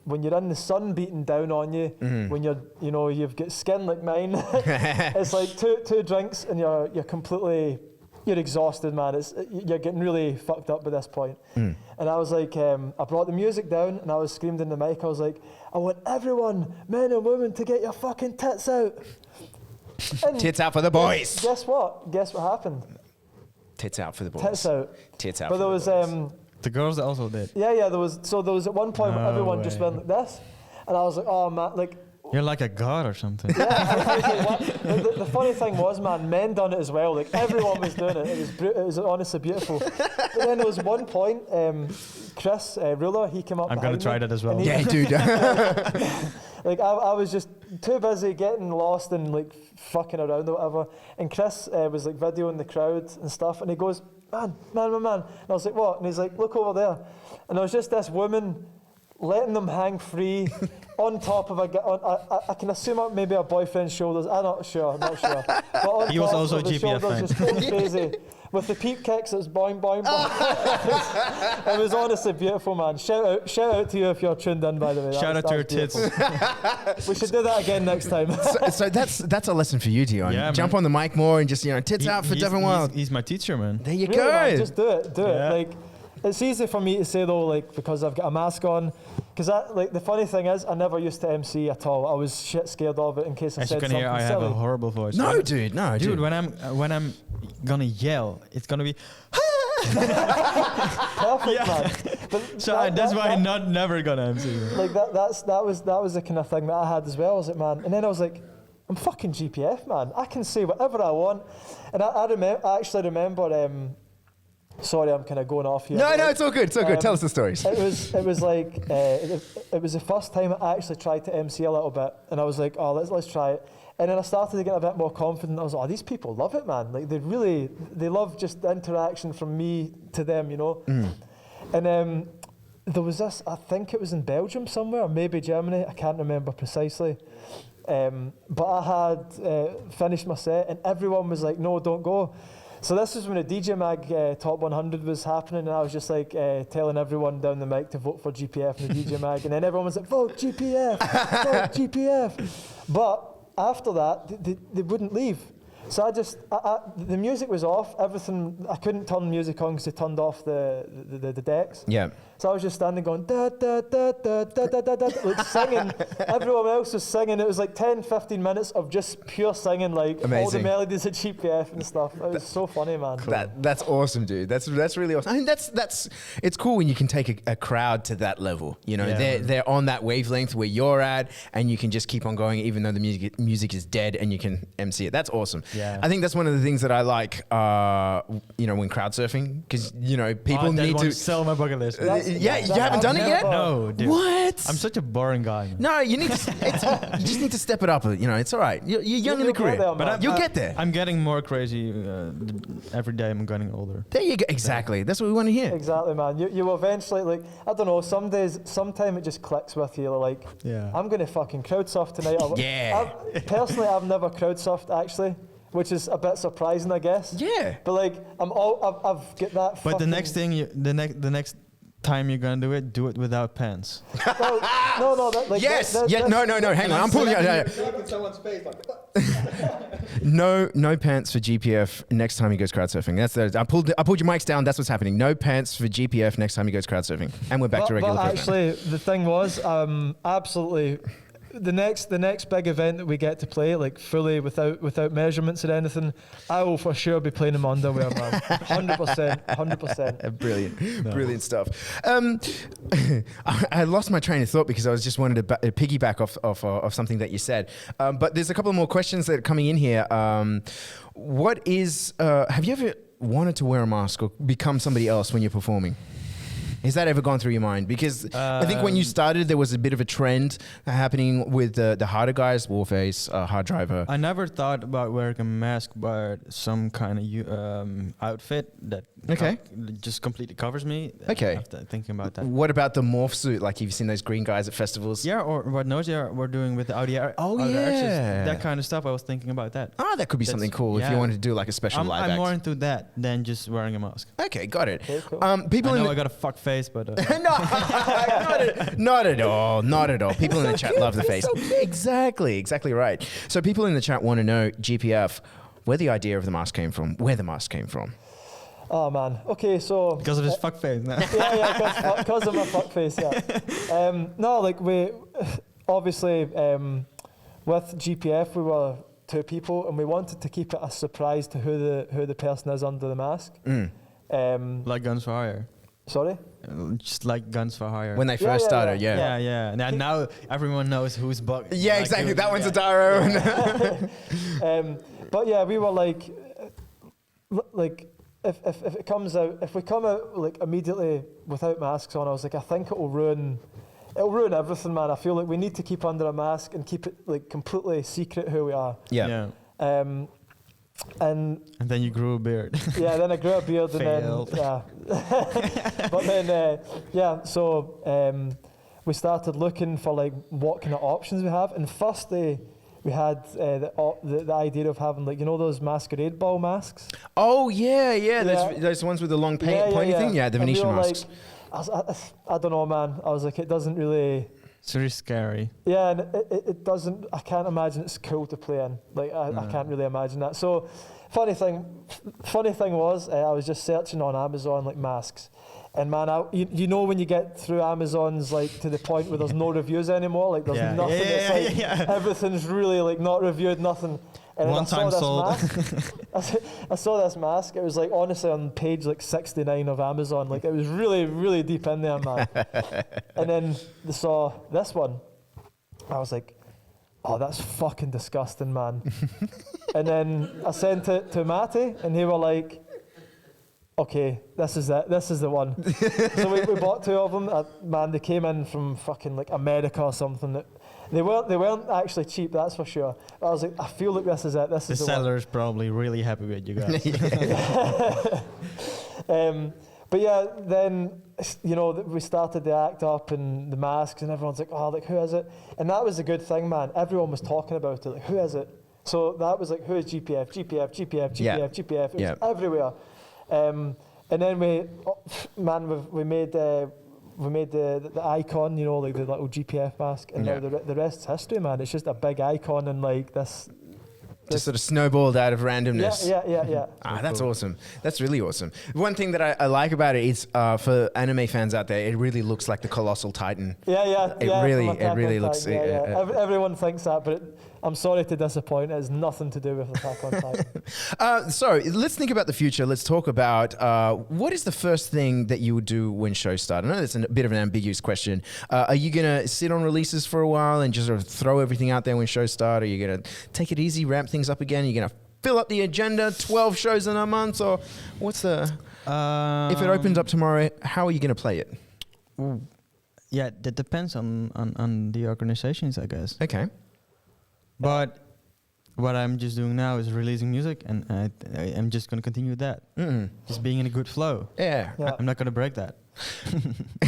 Speaker 4: when you're in the sun beating down on you, when you've got skin like mine, it's like two drinks and you're completely. You're exhausted, man. You're getting really fucked up by this point. And I was like, I brought the music down and I was screamed in the mic. I was like, I want everyone, men and women, to get your fucking tits out. And
Speaker 2: Tits out for the boys.
Speaker 4: Guess what? Guess what happened?
Speaker 2: Tits out for the boys.
Speaker 4: Tits out.
Speaker 2: Tits out.
Speaker 4: But
Speaker 2: for
Speaker 4: there
Speaker 2: the
Speaker 4: was,
Speaker 2: boys.
Speaker 3: The girls also did.
Speaker 4: yeah, there was at one point where
Speaker 3: No
Speaker 4: everyone just
Speaker 3: way.
Speaker 4: went like this. And I was like, oh man, like,
Speaker 3: You're like a god or something.
Speaker 4: the funny thing was, man, men done it as well. Like everyone was doing it. It was honestly beautiful. But then there was one point, Chris Ruler, he came up.
Speaker 3: I'm gonna
Speaker 4: behind
Speaker 3: try
Speaker 4: me,
Speaker 3: that as well.
Speaker 4: and he-
Speaker 2: Yeah, dude.
Speaker 4: Like I was just too busy getting lost and like fucking around or whatever. And Chris was like videoing the crowd and stuff. And he goes, man. And I was like, what? And he's like, look over there. And there was just this woman letting them hang free on top of I can assume maybe a boyfriend's shoulders. I'm not sure. But on
Speaker 3: He was
Speaker 4: top
Speaker 3: also
Speaker 4: of
Speaker 3: a
Speaker 4: the
Speaker 3: GPF
Speaker 4: shoulders,
Speaker 3: fan.
Speaker 4: just going crazy. With the peep kicks, it was boing, boing, boing. It was honestly beautiful, man. Shout out to you if you're tuned in, by the way.
Speaker 3: Shout out to your
Speaker 4: That was
Speaker 3: tits.
Speaker 4: beautiful. We should do that again next time.
Speaker 2: so that's a lesson for you, Dion.
Speaker 3: Yeah,
Speaker 2: Jump
Speaker 3: man.
Speaker 2: on the mic more and just tits out for Devon Wild.
Speaker 3: He's my teacher, man.
Speaker 2: There you
Speaker 4: Really,
Speaker 2: go.
Speaker 4: man, just do it.
Speaker 3: Yeah.
Speaker 4: Like, it's easy for me to say though, like, because I've got a mask on. Because the funny thing is, I never used to MC at all. I was shit scared of it in case I
Speaker 3: As you
Speaker 4: said
Speaker 3: can
Speaker 4: something
Speaker 3: hear, I have
Speaker 4: silly.
Speaker 3: a horrible voice.
Speaker 2: No,
Speaker 3: When-
Speaker 2: dude. No,
Speaker 3: dude.
Speaker 2: dude.
Speaker 3: When I'm gonna yell, it's gonna be.
Speaker 4: Perfect, man. But
Speaker 3: So that's why I'm not never gonna MC.
Speaker 4: Like that was the kind of thing that I had as well. I was like, man, and then I was like, I'm fucking GPF, man. I can say whatever I want. And I actually remember. Sorry, I'm kind of going off here.
Speaker 2: No,
Speaker 4: but,
Speaker 2: no,
Speaker 4: like,
Speaker 2: it's all good. It's all good. Tell us the stories.
Speaker 4: It was like it was the first time I actually tried to MC a little bit, and I was like, oh, let's try it. And then I started to get a bit more confident. I was like, oh, these people love it, man. Like they love just the interaction from me to them, And there was this, I think it was in Belgium somewhere, or maybe Germany. I can't remember precisely. But I had finished my set, and everyone was like, no, don't go. So this was when the DJ Mag Top 100 was happening, and I was just like telling everyone down the mic to vote for GPF in the DJ Mag, and then everyone was like, vote GPF, vote GPF. But after that, they wouldn't leave. So the music was off. Everything, I couldn't turn music on because they turned off the decks.
Speaker 2: Yeah.
Speaker 4: So I was just standing going da da da da da da da da, like singing. Everyone else was singing. It was like 10, 15 minutes of just pure singing, like all the
Speaker 2: Amazing.
Speaker 4: melodies of GPF and stuff. It was so funny, man.
Speaker 2: That's awesome, dude. That's really awesome. I mean, that's it's cool when you can take a crowd to that level. You know,
Speaker 3: Yeah.
Speaker 2: they're on that wavelength where you're at, and you can just keep on going, even though the music is dead, and you can MC it. That's awesome.
Speaker 3: Yeah.
Speaker 2: I think that's one of the things that I like. You know, when crowd surfing, because you know people need to.
Speaker 3: sell my bucket list.
Speaker 2: Yeah, you haven't done it yet.
Speaker 3: No, dude.
Speaker 2: What?
Speaker 3: I'm such a boring guy. Man.
Speaker 2: No, you need to. You just need to step it up. You know, it's all right. You're young in the
Speaker 4: You'll
Speaker 2: career,
Speaker 4: get there, man.
Speaker 2: you'll get there.
Speaker 3: I'm getting more crazy every day. I'm getting older.
Speaker 2: There you go. Exactly. That's what we want to hear.
Speaker 4: Exactly, man. You will eventually, like, I don't know, sometime it just clicks with you. Like,
Speaker 3: Yeah.
Speaker 4: I'm going to fucking crowd surf tonight.
Speaker 2: Yeah.
Speaker 4: Personally, I've never crowd surfed, actually, which is a bit surprising, I guess.
Speaker 2: Yeah.
Speaker 4: But, like, I've got that
Speaker 3: But the
Speaker 4: fucking-
Speaker 3: next thing, the next time you're gonna do it without pants.
Speaker 4: Well, no, that, like,
Speaker 2: Yes.
Speaker 4: that-
Speaker 2: Yeah.
Speaker 4: that's-
Speaker 2: No. Hang on. I'm pulling out.
Speaker 5: in someone's face like.
Speaker 2: No pants for GPF next time he goes crowd surfing. I pulled your mics down. That's what's happening. No pants for GPF next time he goes crowd surfing. And we're back to regular
Speaker 4: But
Speaker 2: programming.
Speaker 4: actually, the thing was, absolutely, the next big event that we get to play, like fully without measurements or anything, I will for sure be playing in my underwear, man. 100%.
Speaker 2: Brilliant stuff. I lost my train of thought because I was just wanted to piggyback off something that you said. But there's a couple more questions that are coming in here. What is? Have you ever wanted to wear a mask or become somebody else when you're performing? Has that ever gone through your mind? Because I think when you started, there was a bit of a trend happening with the harder guys, Warface, Hard Driver.
Speaker 3: I never thought about wearing a mask, but some kind of outfit that
Speaker 2: Okay.
Speaker 3: just completely covers me.
Speaker 2: Okay.
Speaker 3: After thinking about that.
Speaker 2: What about the morph suit? Like you've seen those green guys at festivals?
Speaker 3: Yeah, or what Noisia were doing with the Audi
Speaker 2: Oh,
Speaker 3: Audi
Speaker 2: yeah.
Speaker 3: Arches, that kind of stuff. I was thinking about that.
Speaker 2: Ah, that could be
Speaker 3: That's-
Speaker 2: something cool if you
Speaker 3: yeah.
Speaker 2: wanted to do like a special live
Speaker 3: I'm
Speaker 2: act.
Speaker 3: more into that than just wearing a mask.
Speaker 2: Okay, got it.
Speaker 4: Okay, cool.
Speaker 2: People
Speaker 3: I
Speaker 2: in
Speaker 3: know
Speaker 2: the,
Speaker 3: I got a fuck face, but
Speaker 2: not at all. People in the chat love the face. Exactly right. So people in the chat want to know, GPF, where the idea of the mask came from, where the mask came from.
Speaker 4: Oh man. Okay, so
Speaker 3: because of his fuck face. No.
Speaker 4: yeah, because of my fuck face. Yeah. No, like we obviously with GPF we were two people and we wanted to keep it a surprise to who the person is under the mask.
Speaker 3: Like Guns for Hire.
Speaker 4: Sorry.
Speaker 3: Just like Guns for Hire.
Speaker 2: When they
Speaker 4: Yeah,
Speaker 2: first
Speaker 4: yeah,
Speaker 2: started,
Speaker 3: yeah. Now everyone knows who's Buck.
Speaker 2: Yeah,
Speaker 3: like
Speaker 2: exactly.
Speaker 3: who-
Speaker 2: That one's a
Speaker 3: yeah.
Speaker 2: Daro.
Speaker 4: But yeah, we were like if it comes out, if we come out like immediately without masks on, I was like, I think it'll ruin everything, man. I feel like we need to keep under a mask and keep it like completely secret who we are.
Speaker 2: Yeah.
Speaker 4: And
Speaker 3: then you grew a beard.
Speaker 4: yeah, then I grew a beard and
Speaker 3: Failed.
Speaker 4: then yeah. But then so we started looking for like what kind of options we have, and firstly we had the idea of having like, you know, those masquerade ball masks.
Speaker 2: Oh, yeah.
Speaker 4: Yeah.
Speaker 2: Those ones with the long pointy thing. Yeah, the
Speaker 4: And we
Speaker 2: Venetian
Speaker 4: were
Speaker 2: masks.
Speaker 4: Like, I don't know, man. I was like, it doesn't really.
Speaker 3: It's really scary.
Speaker 4: Yeah, and it doesn't. I can't imagine it's cool to play in. Like I can't really imagine that. So, funny thing was, I was just searching on Amazon like masks, and man, you know when you get through Amazon's like to the point where there's no reviews anymore, like there's
Speaker 3: Yeah.
Speaker 4: nothing.
Speaker 3: Yeah,
Speaker 4: It's
Speaker 3: yeah,
Speaker 4: like everything's really like not reviewed, nothing. And then
Speaker 3: One
Speaker 4: I saw
Speaker 3: time
Speaker 4: this
Speaker 3: sold.
Speaker 4: mask. I saw this mask. It was like honestly on page like 69 of Amazon. Like it was really, really deep in there, man. And then they saw this one. I was like, oh, that's fucking disgusting, man. And then I sent it to Matty, and they were like, okay, this is it. This is the one. So we bought two of them. Man, they came in from fucking like America or something. They weren't actually cheap, that's for sure. But I was like, I feel like this is it. This
Speaker 3: The
Speaker 4: is the one.
Speaker 3: seller's probably really happy with you guys.
Speaker 4: But yeah, then you know we started the act up and the masks, and everyone's like, oh, like who is it? And that was a good thing, man. Everyone was talking about it, like who is it? So that was like, who is GPF? GPF. It was everywhere. And then we made the icon, you know, like the little GPF mask, and now the rest's history, man. It's just a big icon and like this
Speaker 2: Just sort of snowballed out of randomness.
Speaker 4: Yeah.
Speaker 2: Ah, that's awesome. That's really awesome. One thing that I like about it is for anime fans out there, it really looks like the Colossal Titan.
Speaker 4: Yeah.
Speaker 2: It really looks.
Speaker 4: Everyone thinks that, but I'm sorry to disappoint. It has nothing to do with Attack on Titan.
Speaker 2: So let's think about the future. Let's talk about what is the first thing that you would do when shows start? I know that's a bit of an ambiguous question. Are you going to sit on releases for a while and just sort of throw everything out there when shows start? Are you going to take it easy, ramp things up again? Are you going to fill up the agenda, 12 shows in a month? Or what's the... if it opens up tomorrow, how are you going to play it?
Speaker 3: Yeah, that depends on the organizations, I guess.
Speaker 2: Okay.
Speaker 3: But what I'm just doing now is releasing music, and I'm just going to continue with that. Just being in a good flow.
Speaker 2: Yeah.
Speaker 3: I'm not going to break that.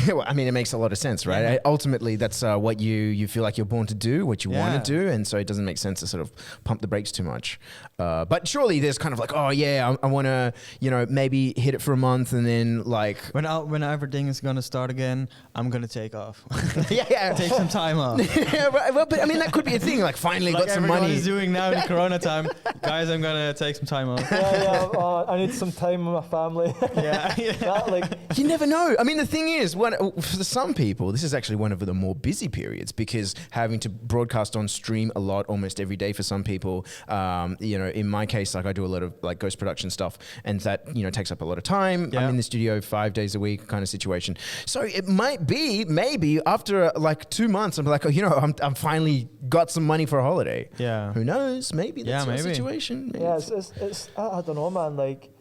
Speaker 2: Well, I mean, it makes a lot of sense, right?
Speaker 3: Yeah.
Speaker 2: Ultimately, that's what you feel like you're born to do, what you want to do, and so it doesn't make sense to sort of pump the brakes too much. But surely there's kind of like, oh yeah, I want to, maybe hit it for a month and then like
Speaker 3: when everything is going to start again, I'm going to take off.
Speaker 2: yeah,
Speaker 3: Take some time off.
Speaker 2: yeah, well, but I mean that could be a thing. Like finally
Speaker 3: Like
Speaker 2: got some
Speaker 3: everyone
Speaker 2: money.
Speaker 3: is doing now in Corona time. Guys, I'm going to take some time off.
Speaker 4: I need some time with my family.
Speaker 3: yeah.
Speaker 4: That, like,
Speaker 2: You never know. I mean, the thing is, for some people, this is actually one of the more busy periods because having to broadcast on stream a lot, almost every day for some people. In my case, like I do a lot of like ghost production stuff, and that takes up a lot of time.
Speaker 3: Yeah.
Speaker 2: I'm in the studio 5 days a week, kind of situation. So it might be maybe after like 2 months, I'm like, I'm finally got some money for a holiday.
Speaker 3: Yeah.
Speaker 2: Who knows? Maybe that's the situation. Maybe
Speaker 4: yeah, it's I don't know, man. Like,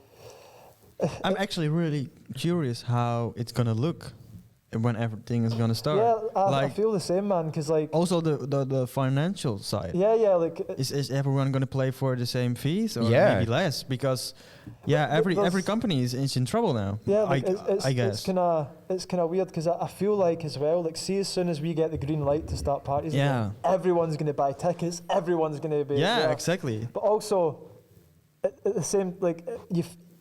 Speaker 3: I'm actually really curious how it's going to look when everything is going to start.
Speaker 4: yeah, I feel the same, man. Because like,
Speaker 3: Also the financial side.
Speaker 4: yeah, like
Speaker 3: Is everyone going to play for the same fees or
Speaker 2: Yeah.
Speaker 3: maybe less? Because every
Speaker 4: There's-
Speaker 3: company is in trouble now.
Speaker 4: yeah, like
Speaker 3: I guess.
Speaker 4: it's kind of weird because I feel like as well, like, see, as soon as we get the green light to start parties,
Speaker 3: Yeah.
Speaker 4: again, everyone's going to buy tickets. Everyone's going to be
Speaker 3: Exactly.
Speaker 4: But also, at the same, like,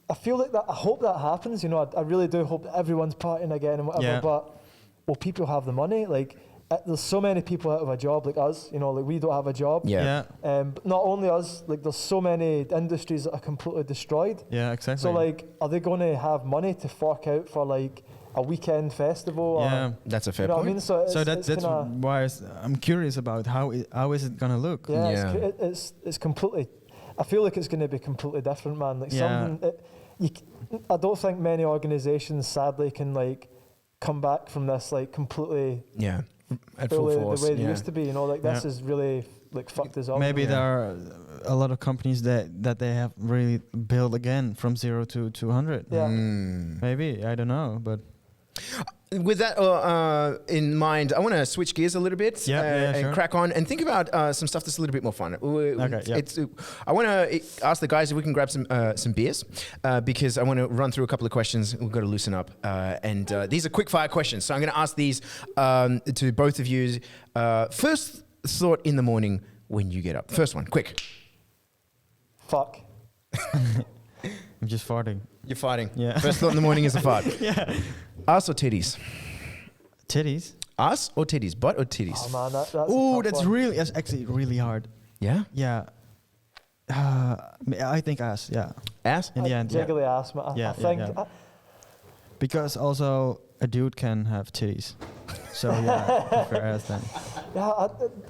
Speaker 4: I feel like that. I hope that happens. I really do hope that everyone's partying again and whatever.
Speaker 3: Yeah.
Speaker 4: But will people have the money? Like, there's so many people out of a job, like us. Like we don't have a job.
Speaker 2: Yeah.
Speaker 4: But not only us, like there's so many industries that are completely destroyed.
Speaker 3: Yeah, exactly.
Speaker 4: So like, are they going to have money to fork out for like a weekend festival?
Speaker 3: Yeah.
Speaker 4: Or,
Speaker 2: That's a fair
Speaker 4: what I
Speaker 2: point.
Speaker 4: mean? So
Speaker 3: that's
Speaker 4: kinda,
Speaker 3: why I'm curious about how is it going to look?
Speaker 4: yeah,
Speaker 2: Yeah.
Speaker 4: it's completely. I feel like it's going to be completely different, man. Like
Speaker 3: Yeah.
Speaker 4: I don't think many organisations, sadly, can like come back from this like completely
Speaker 2: Yeah. At full
Speaker 4: fully
Speaker 2: force.
Speaker 4: the way they
Speaker 2: yeah.
Speaker 4: used to be. Like this
Speaker 3: Yeah.
Speaker 4: is really like fucked us up.
Speaker 3: Maybe there are a lot of companies that they have really built again from 0 to 200.
Speaker 4: Yeah.
Speaker 3: Maybe, I don't know, but
Speaker 2: With that in mind, I want to switch gears a little bit and
Speaker 3: sure.
Speaker 2: crack on and think about some stuff that's a little bit more fun. I want to ask the guys if we can grab some beers because I want to run through a couple of questions. We've got to loosen up. And these are quick fire questions. So I'm going to ask these to both of you. First thought in the morning when you get up. First one, quick.
Speaker 4: Fuck.
Speaker 3: I'm just farting.
Speaker 2: You're farting.
Speaker 3: Yeah.
Speaker 2: First thought in the morning is a fart.
Speaker 3: Yeah.
Speaker 2: Ass or titties?
Speaker 3: Titties?
Speaker 2: Ass or titties? Butt or titties?
Speaker 4: Oh man, that's.
Speaker 3: Oh,
Speaker 4: a tough
Speaker 3: that's
Speaker 4: one.
Speaker 3: that's actually really hard.
Speaker 2: Yeah?
Speaker 3: Yeah. I think ass, yeah.
Speaker 2: Ass?
Speaker 3: In the end, yeah.
Speaker 4: Jiggly ass, man.
Speaker 3: Yeah,
Speaker 4: I think.
Speaker 3: yeah. Because also a dude can have titties. So yeah, prefer ass then.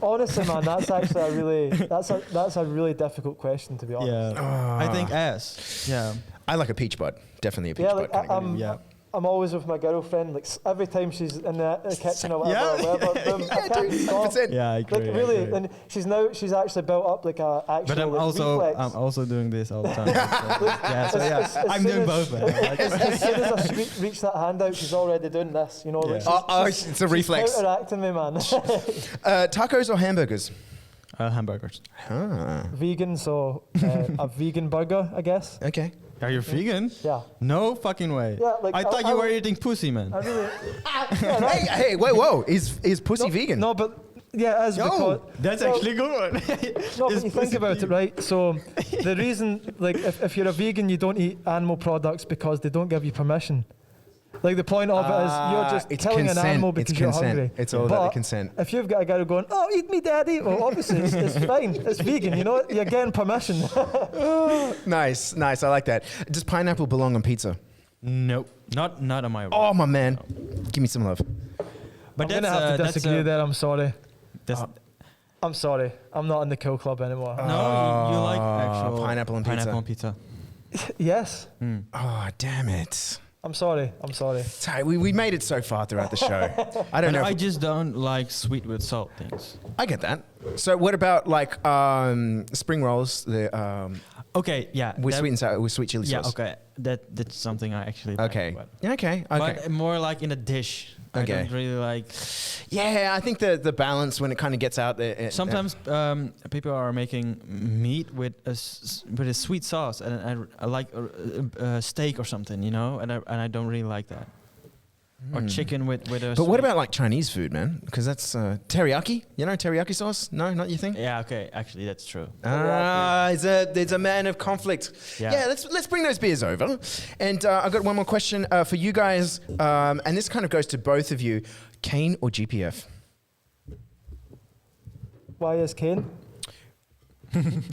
Speaker 4: Honestly, man, that's actually that's a really difficult question, to be honest.
Speaker 3: Yeah. I think ass. Yeah.
Speaker 2: I like a peach butt. Definitely a peach
Speaker 4: Yeah,
Speaker 2: butt.
Speaker 4: like
Speaker 2: kind of guy.
Speaker 3: Yeah.
Speaker 4: I'm always with my girlfriend. Like every time she's in the kitchen or whatever, boom, I can't stop.
Speaker 2: 100%.
Speaker 3: Yeah, I agree.
Speaker 4: Like really,
Speaker 3: I agree.
Speaker 4: and she's actually built up like a actual
Speaker 3: But I'm
Speaker 4: reflex.
Speaker 3: also doing this all the time. So
Speaker 4: As
Speaker 3: I'm
Speaker 4: soon
Speaker 3: doing
Speaker 4: as-
Speaker 3: both, man.
Speaker 4: As soon as I reach that hand out, she's already doing this. Like
Speaker 3: Yeah.
Speaker 2: It's a reflex.
Speaker 4: counteracting me, man.
Speaker 2: Tacos or hamburgers?
Speaker 3: Hamburgers.
Speaker 2: Ah,
Speaker 4: Vegan, so a vegan burger, I guess.
Speaker 2: okay.
Speaker 3: Are you vegan?
Speaker 4: Yeah.
Speaker 3: No fucking way.
Speaker 4: Yeah, like,
Speaker 3: I thought
Speaker 4: I
Speaker 3: you were
Speaker 4: would-
Speaker 3: eating pussy, man.
Speaker 4: I really.
Speaker 2: Hey, wait, whoa. Is pussy vegan?
Speaker 4: No, but yeah, it is because.
Speaker 3: That's
Speaker 4: well,
Speaker 3: actually a good one.
Speaker 4: No,
Speaker 3: Is
Speaker 4: but you think
Speaker 3: pussy
Speaker 4: about it, right? So the reason, like, if you're a vegan, you don't eat animal products because they don't give you permission. Like the point of it is you're just
Speaker 2: it's
Speaker 4: killing
Speaker 2: consent.
Speaker 4: an animal
Speaker 2: It's
Speaker 4: because you're
Speaker 2: consent.
Speaker 4: hungry.
Speaker 2: It's all about the
Speaker 4: But
Speaker 2: consent.
Speaker 4: If you've got a guy going, "Oh, eat me, daddy," well, obviously it's fine. It's vegan. You know what? You're getting permission.
Speaker 2: Nice. I like that. Does pineapple belong on pizza?
Speaker 3: Nope, not on my.
Speaker 2: Oh my man, give me some love.
Speaker 3: But
Speaker 4: I'm gonna have to disagree there. I'm sorry.
Speaker 3: That's,
Speaker 4: I'm sorry. I'm not in the Cool Club anymore.
Speaker 3: no, you like actual
Speaker 2: pineapple on pizza.
Speaker 3: Pineapple on pizza.
Speaker 4: Yes.
Speaker 2: Oh damn it.
Speaker 4: I'm sorry.
Speaker 2: Ty, we made it so far throughout the show. I don't
Speaker 3: But
Speaker 2: know.
Speaker 3: I just don't like sweet with salt things.
Speaker 2: I get that. So what about like spring rolls? The
Speaker 3: Okay, yeah.
Speaker 2: with
Speaker 3: that-
Speaker 2: sweet and sour, with sweet chili
Speaker 3: Yeah,
Speaker 2: sauce.
Speaker 3: okay. That's something I actually
Speaker 2: Okay.
Speaker 3: like.
Speaker 2: Yeah, okay.
Speaker 3: But more like in a dish. I
Speaker 2: Okay.
Speaker 3: don't really like.
Speaker 2: Yeah, I think the balance when it kind of gets out there.
Speaker 3: Sometimes people are making meat with a sweet sauce, and I like a steak or something, you know, and I don't really like that. Or chicken with a.
Speaker 2: But what
Speaker 3: sweet-
Speaker 2: about like Chinese food, man? Because that's teriyaki. You know teriyaki sauce? No, not your thing.
Speaker 3: Yeah, okay. Actually, that's true.
Speaker 2: It's a man of conflict. Yeah, let's bring those beers over. And I've got one more question for you guys, and this kind of goes to both of you: Kane or GPF?
Speaker 4: Why is Kane?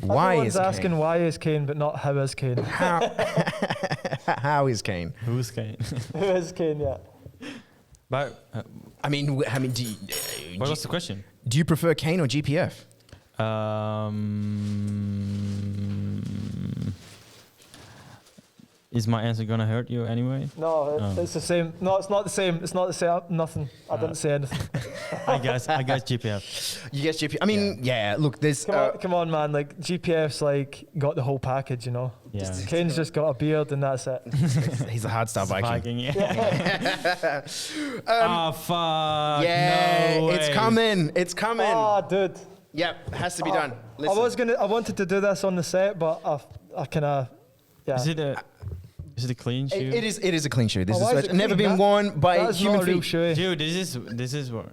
Speaker 2: Why
Speaker 4: Everyone's
Speaker 2: is
Speaker 4: asking
Speaker 2: Kane?
Speaker 4: why is Kane, but not how is Kane.
Speaker 2: How is Kane?
Speaker 3: Who's Kane?
Speaker 4: Who is Kane? Yeah.
Speaker 3: But
Speaker 2: I mean, do you,
Speaker 3: what was the question?
Speaker 2: do you prefer Kane or GPF?
Speaker 3: Is my answer gonna hurt you anyway?
Speaker 4: No, it's the same. No, it's not the same. It's not the same. Nothing. I didn't say anything.
Speaker 3: I guess GPF.
Speaker 2: You guess GPF? I mean, yeah. Look, there's.
Speaker 4: Come on, man. Like GPF's like got the whole package, you know.
Speaker 3: Yeah.
Speaker 4: Kane's just got a beard and that's it.
Speaker 2: He's a hard style Viking.
Speaker 3: Viking, yeah. Oh fuck!
Speaker 2: Yeah,
Speaker 3: no
Speaker 2: it's
Speaker 3: way.
Speaker 2: coming. It's coming.
Speaker 4: Ah, dude.
Speaker 2: Yep, has to be done.
Speaker 4: I wanted to do this on the set, but I kind of. Yeah.
Speaker 3: Is it a clean shoe?
Speaker 2: It is a clean shoe. This
Speaker 4: why is
Speaker 2: is
Speaker 4: it
Speaker 2: never
Speaker 4: clean?
Speaker 2: been worn by
Speaker 4: That's
Speaker 2: human
Speaker 4: not a real
Speaker 2: feet.
Speaker 4: shoe.
Speaker 3: Dude, this is what?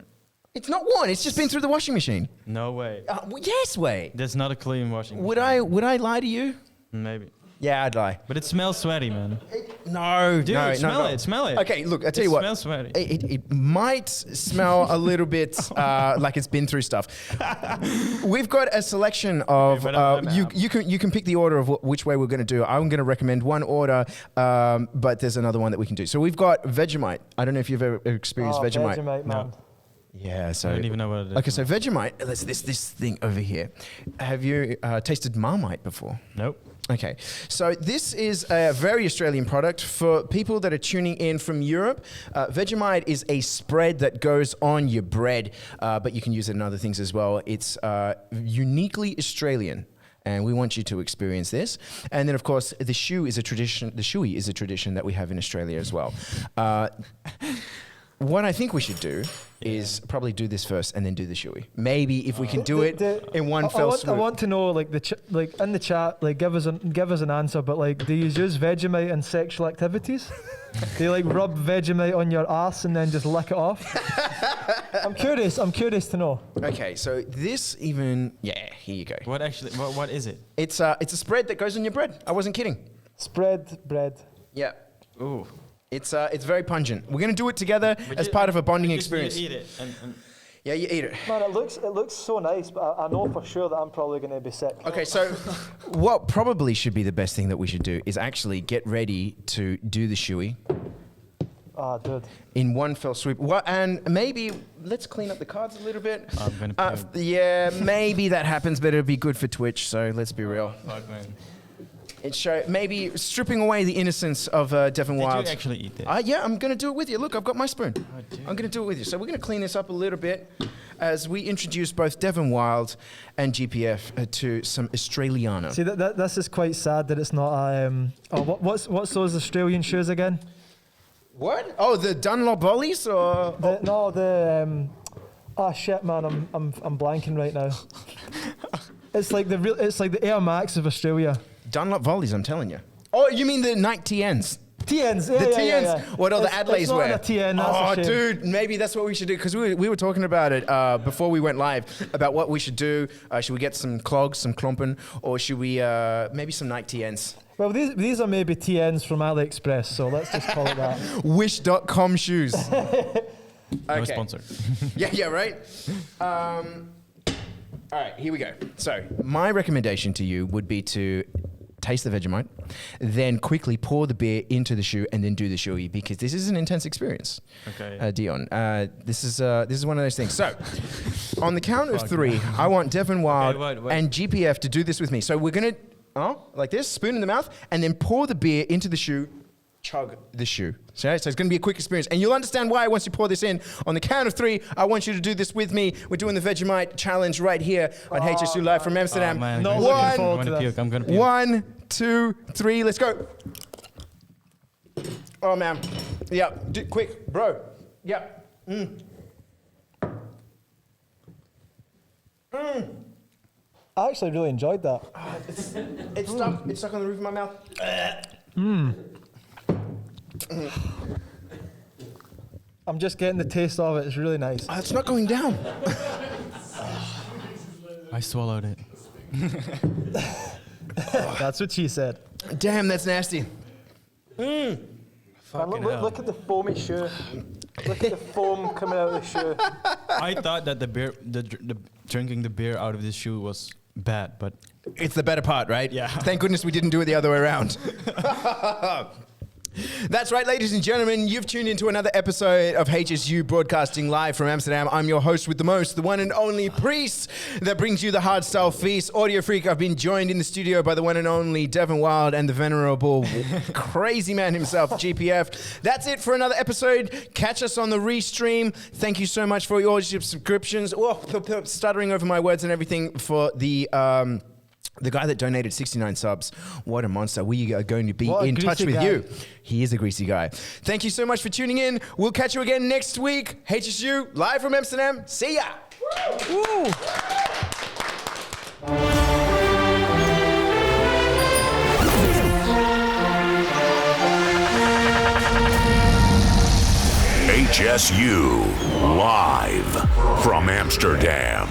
Speaker 2: It's not worn. It's just been through the washing machine.
Speaker 3: No way.
Speaker 2: Yes, way.
Speaker 3: That's not a clean washing.
Speaker 2: Would I lie to you?
Speaker 3: Maybe.
Speaker 2: Yeah, I'd lie.
Speaker 3: But it smells sweaty, man.
Speaker 2: No,
Speaker 3: Dude,
Speaker 2: no,
Speaker 3: smell
Speaker 2: no.
Speaker 3: it. Smell it.
Speaker 2: Okay, look, I tell you what.
Speaker 3: It smells sweaty.
Speaker 2: It might smell a little bit like it's been through stuff. We've got a selection of you can pick the order of which way we're going to do. I'm going to recommend one order, but there's another one that we can do. So we've got Vegemite. I don't know if you've ever experienced Vegemite.
Speaker 4: Vegemite, man.
Speaker 2: Yeah, so
Speaker 3: I don't even know what it is.
Speaker 2: Okay, so Vegemite. There's this thing over here. Have you tasted Marmite before?
Speaker 3: Nope.
Speaker 2: Okay, so this is a very Australian product. For people that are tuning in from Europe, Vegemite is a spread that goes on your bread, but you can use it in other things as well. It's uniquely Australian. And we want you to experience this. And then, of course, the shoey is a tradition that we have in Australia as well. What I think we should do is probably do this first and then do the shoey. Maybe if we can do it in one fell swoop.
Speaker 4: I want to know, like like in the chat, like give us an answer. But like, do you use Vegemite in sexual activities? Do you like rub Vegemite on your ass and then just lick it off? I'm curious to know.
Speaker 2: Okay, so this even, yeah, here you go.
Speaker 3: What actually? What is it?
Speaker 2: It's a spread that goes on your bread. I wasn't kidding.
Speaker 4: Spread bread.
Speaker 2: Yeah.
Speaker 3: Ooh.
Speaker 2: It's very pungent. We're gonna do it together as part of a bonding experience.
Speaker 3: You eat it. And
Speaker 2: Yeah, you eat it.
Speaker 4: Man, it looks so nice, but I know for sure that I'm probably going to be sick.
Speaker 2: Okay, so what probably should be the best thing that we should do is actually get ready to do the shoey
Speaker 4: Ah, dude.
Speaker 2: in one fell swoop. And maybe let's clean up the cards a little bit.
Speaker 3: I'm gonna puke.
Speaker 2: Yeah, maybe that happens, but it'll be good for Twitch. So let's be real.
Speaker 3: fuck, man.
Speaker 2: It maybe stripping away the innocence of Devon Wild.
Speaker 3: Did you actually eat it?
Speaker 2: Yeah, I'm going to do it with you. Look, I've got my spoon. I'm going to do it with you. So we're going to clean this up a little bit as we introduce both Devon Wild and GPF to some Australiana.
Speaker 4: See, this is quite sad that it's not. What's those Australian shoes again?
Speaker 2: What? Oh, the Dunlop Volleys or?
Speaker 4: Oh shit, man! I'm blanking right now. It's like the Air Max of Australia.
Speaker 2: Dunlop Volleys, I'm telling you. Oh, you mean the Nike TNs?
Speaker 4: TNs,
Speaker 2: The TNs. What all the Adelaide's wear?
Speaker 4: It's not a TN, that's
Speaker 2: oh,
Speaker 4: a shame.
Speaker 2: dude, maybe that's what we should do because we were talking about it before we went live about what we should do. Should we get some clogs, some klompen, or should we maybe some Nike TNs?
Speaker 4: Well, these are maybe TNs from AliExpress, so let's just call it that.
Speaker 2: Wish.com shoes.
Speaker 3: No sponsor.
Speaker 2: Yeah, right? All right, here we go. So, my recommendation to you would be to taste the Vegemite, then quickly pour the beer into the shoe, and then do the shoey, because this is an intense experience.
Speaker 3: Okay.
Speaker 2: Dion, this is one of those things. So, on the count of 3, I want Devon Wild
Speaker 3: wait.
Speaker 2: and GPF to do this with me. So, we're going to, like this, spoon in the mouth, and then pour the beer into the shoe, chug the shoe. So it's going to be a quick experience. And you'll understand why once you pour this in. On the count of 3, I want you to do this with me. We're doing the Vegemite challenge right here on HSU Live from Amsterdam.
Speaker 3: Oh, man.
Speaker 4: No,
Speaker 3: I'm
Speaker 4: looking forward
Speaker 3: gonna
Speaker 4: to
Speaker 3: puke.
Speaker 4: this.
Speaker 3: I'm gonna puke.
Speaker 2: 1, 2, 3, let's go. Oh, man. Yeah, quick, bro. Yeah.
Speaker 4: I actually really enjoyed that.
Speaker 2: It's stuck on the roof of my mouth.
Speaker 4: I'm just getting the taste of it. It's really nice.
Speaker 2: It's not going down.
Speaker 3: I swallowed it.
Speaker 4: That's what she said.
Speaker 2: Damn, that's nasty.
Speaker 4: Man, look at the foamy shoe. Look at the foam coming out of the shoe.
Speaker 3: I thought that the drinking the beer out of this shoe was bad, but
Speaker 2: It's the better part, right?
Speaker 3: Yeah.
Speaker 2: Thank goodness we didn't do it the other way around. That's right, ladies and gentlemen. You've tuned into another episode of HSU Broadcasting Live from Amsterdam. I'm your host with the most, the one and only Priest that brings you the hardstyle feast. Audio Freak, I've been joined in the studio by the one and only Devon Wild and the venerable crazy man himself, GPF. That's it for another episode. Catch us on the restream. Thank you so much for your subscriptions. Oh, stuttering over my words and everything for the guy that donated 69 subs. What a monster. We are going to be in touch with you. He is a greasy guy. Thank you so much for tuning in. We'll catch you again next week. HSU, live from Amsterdam. See ya. Woo.
Speaker 1: HSU, live from Amsterdam.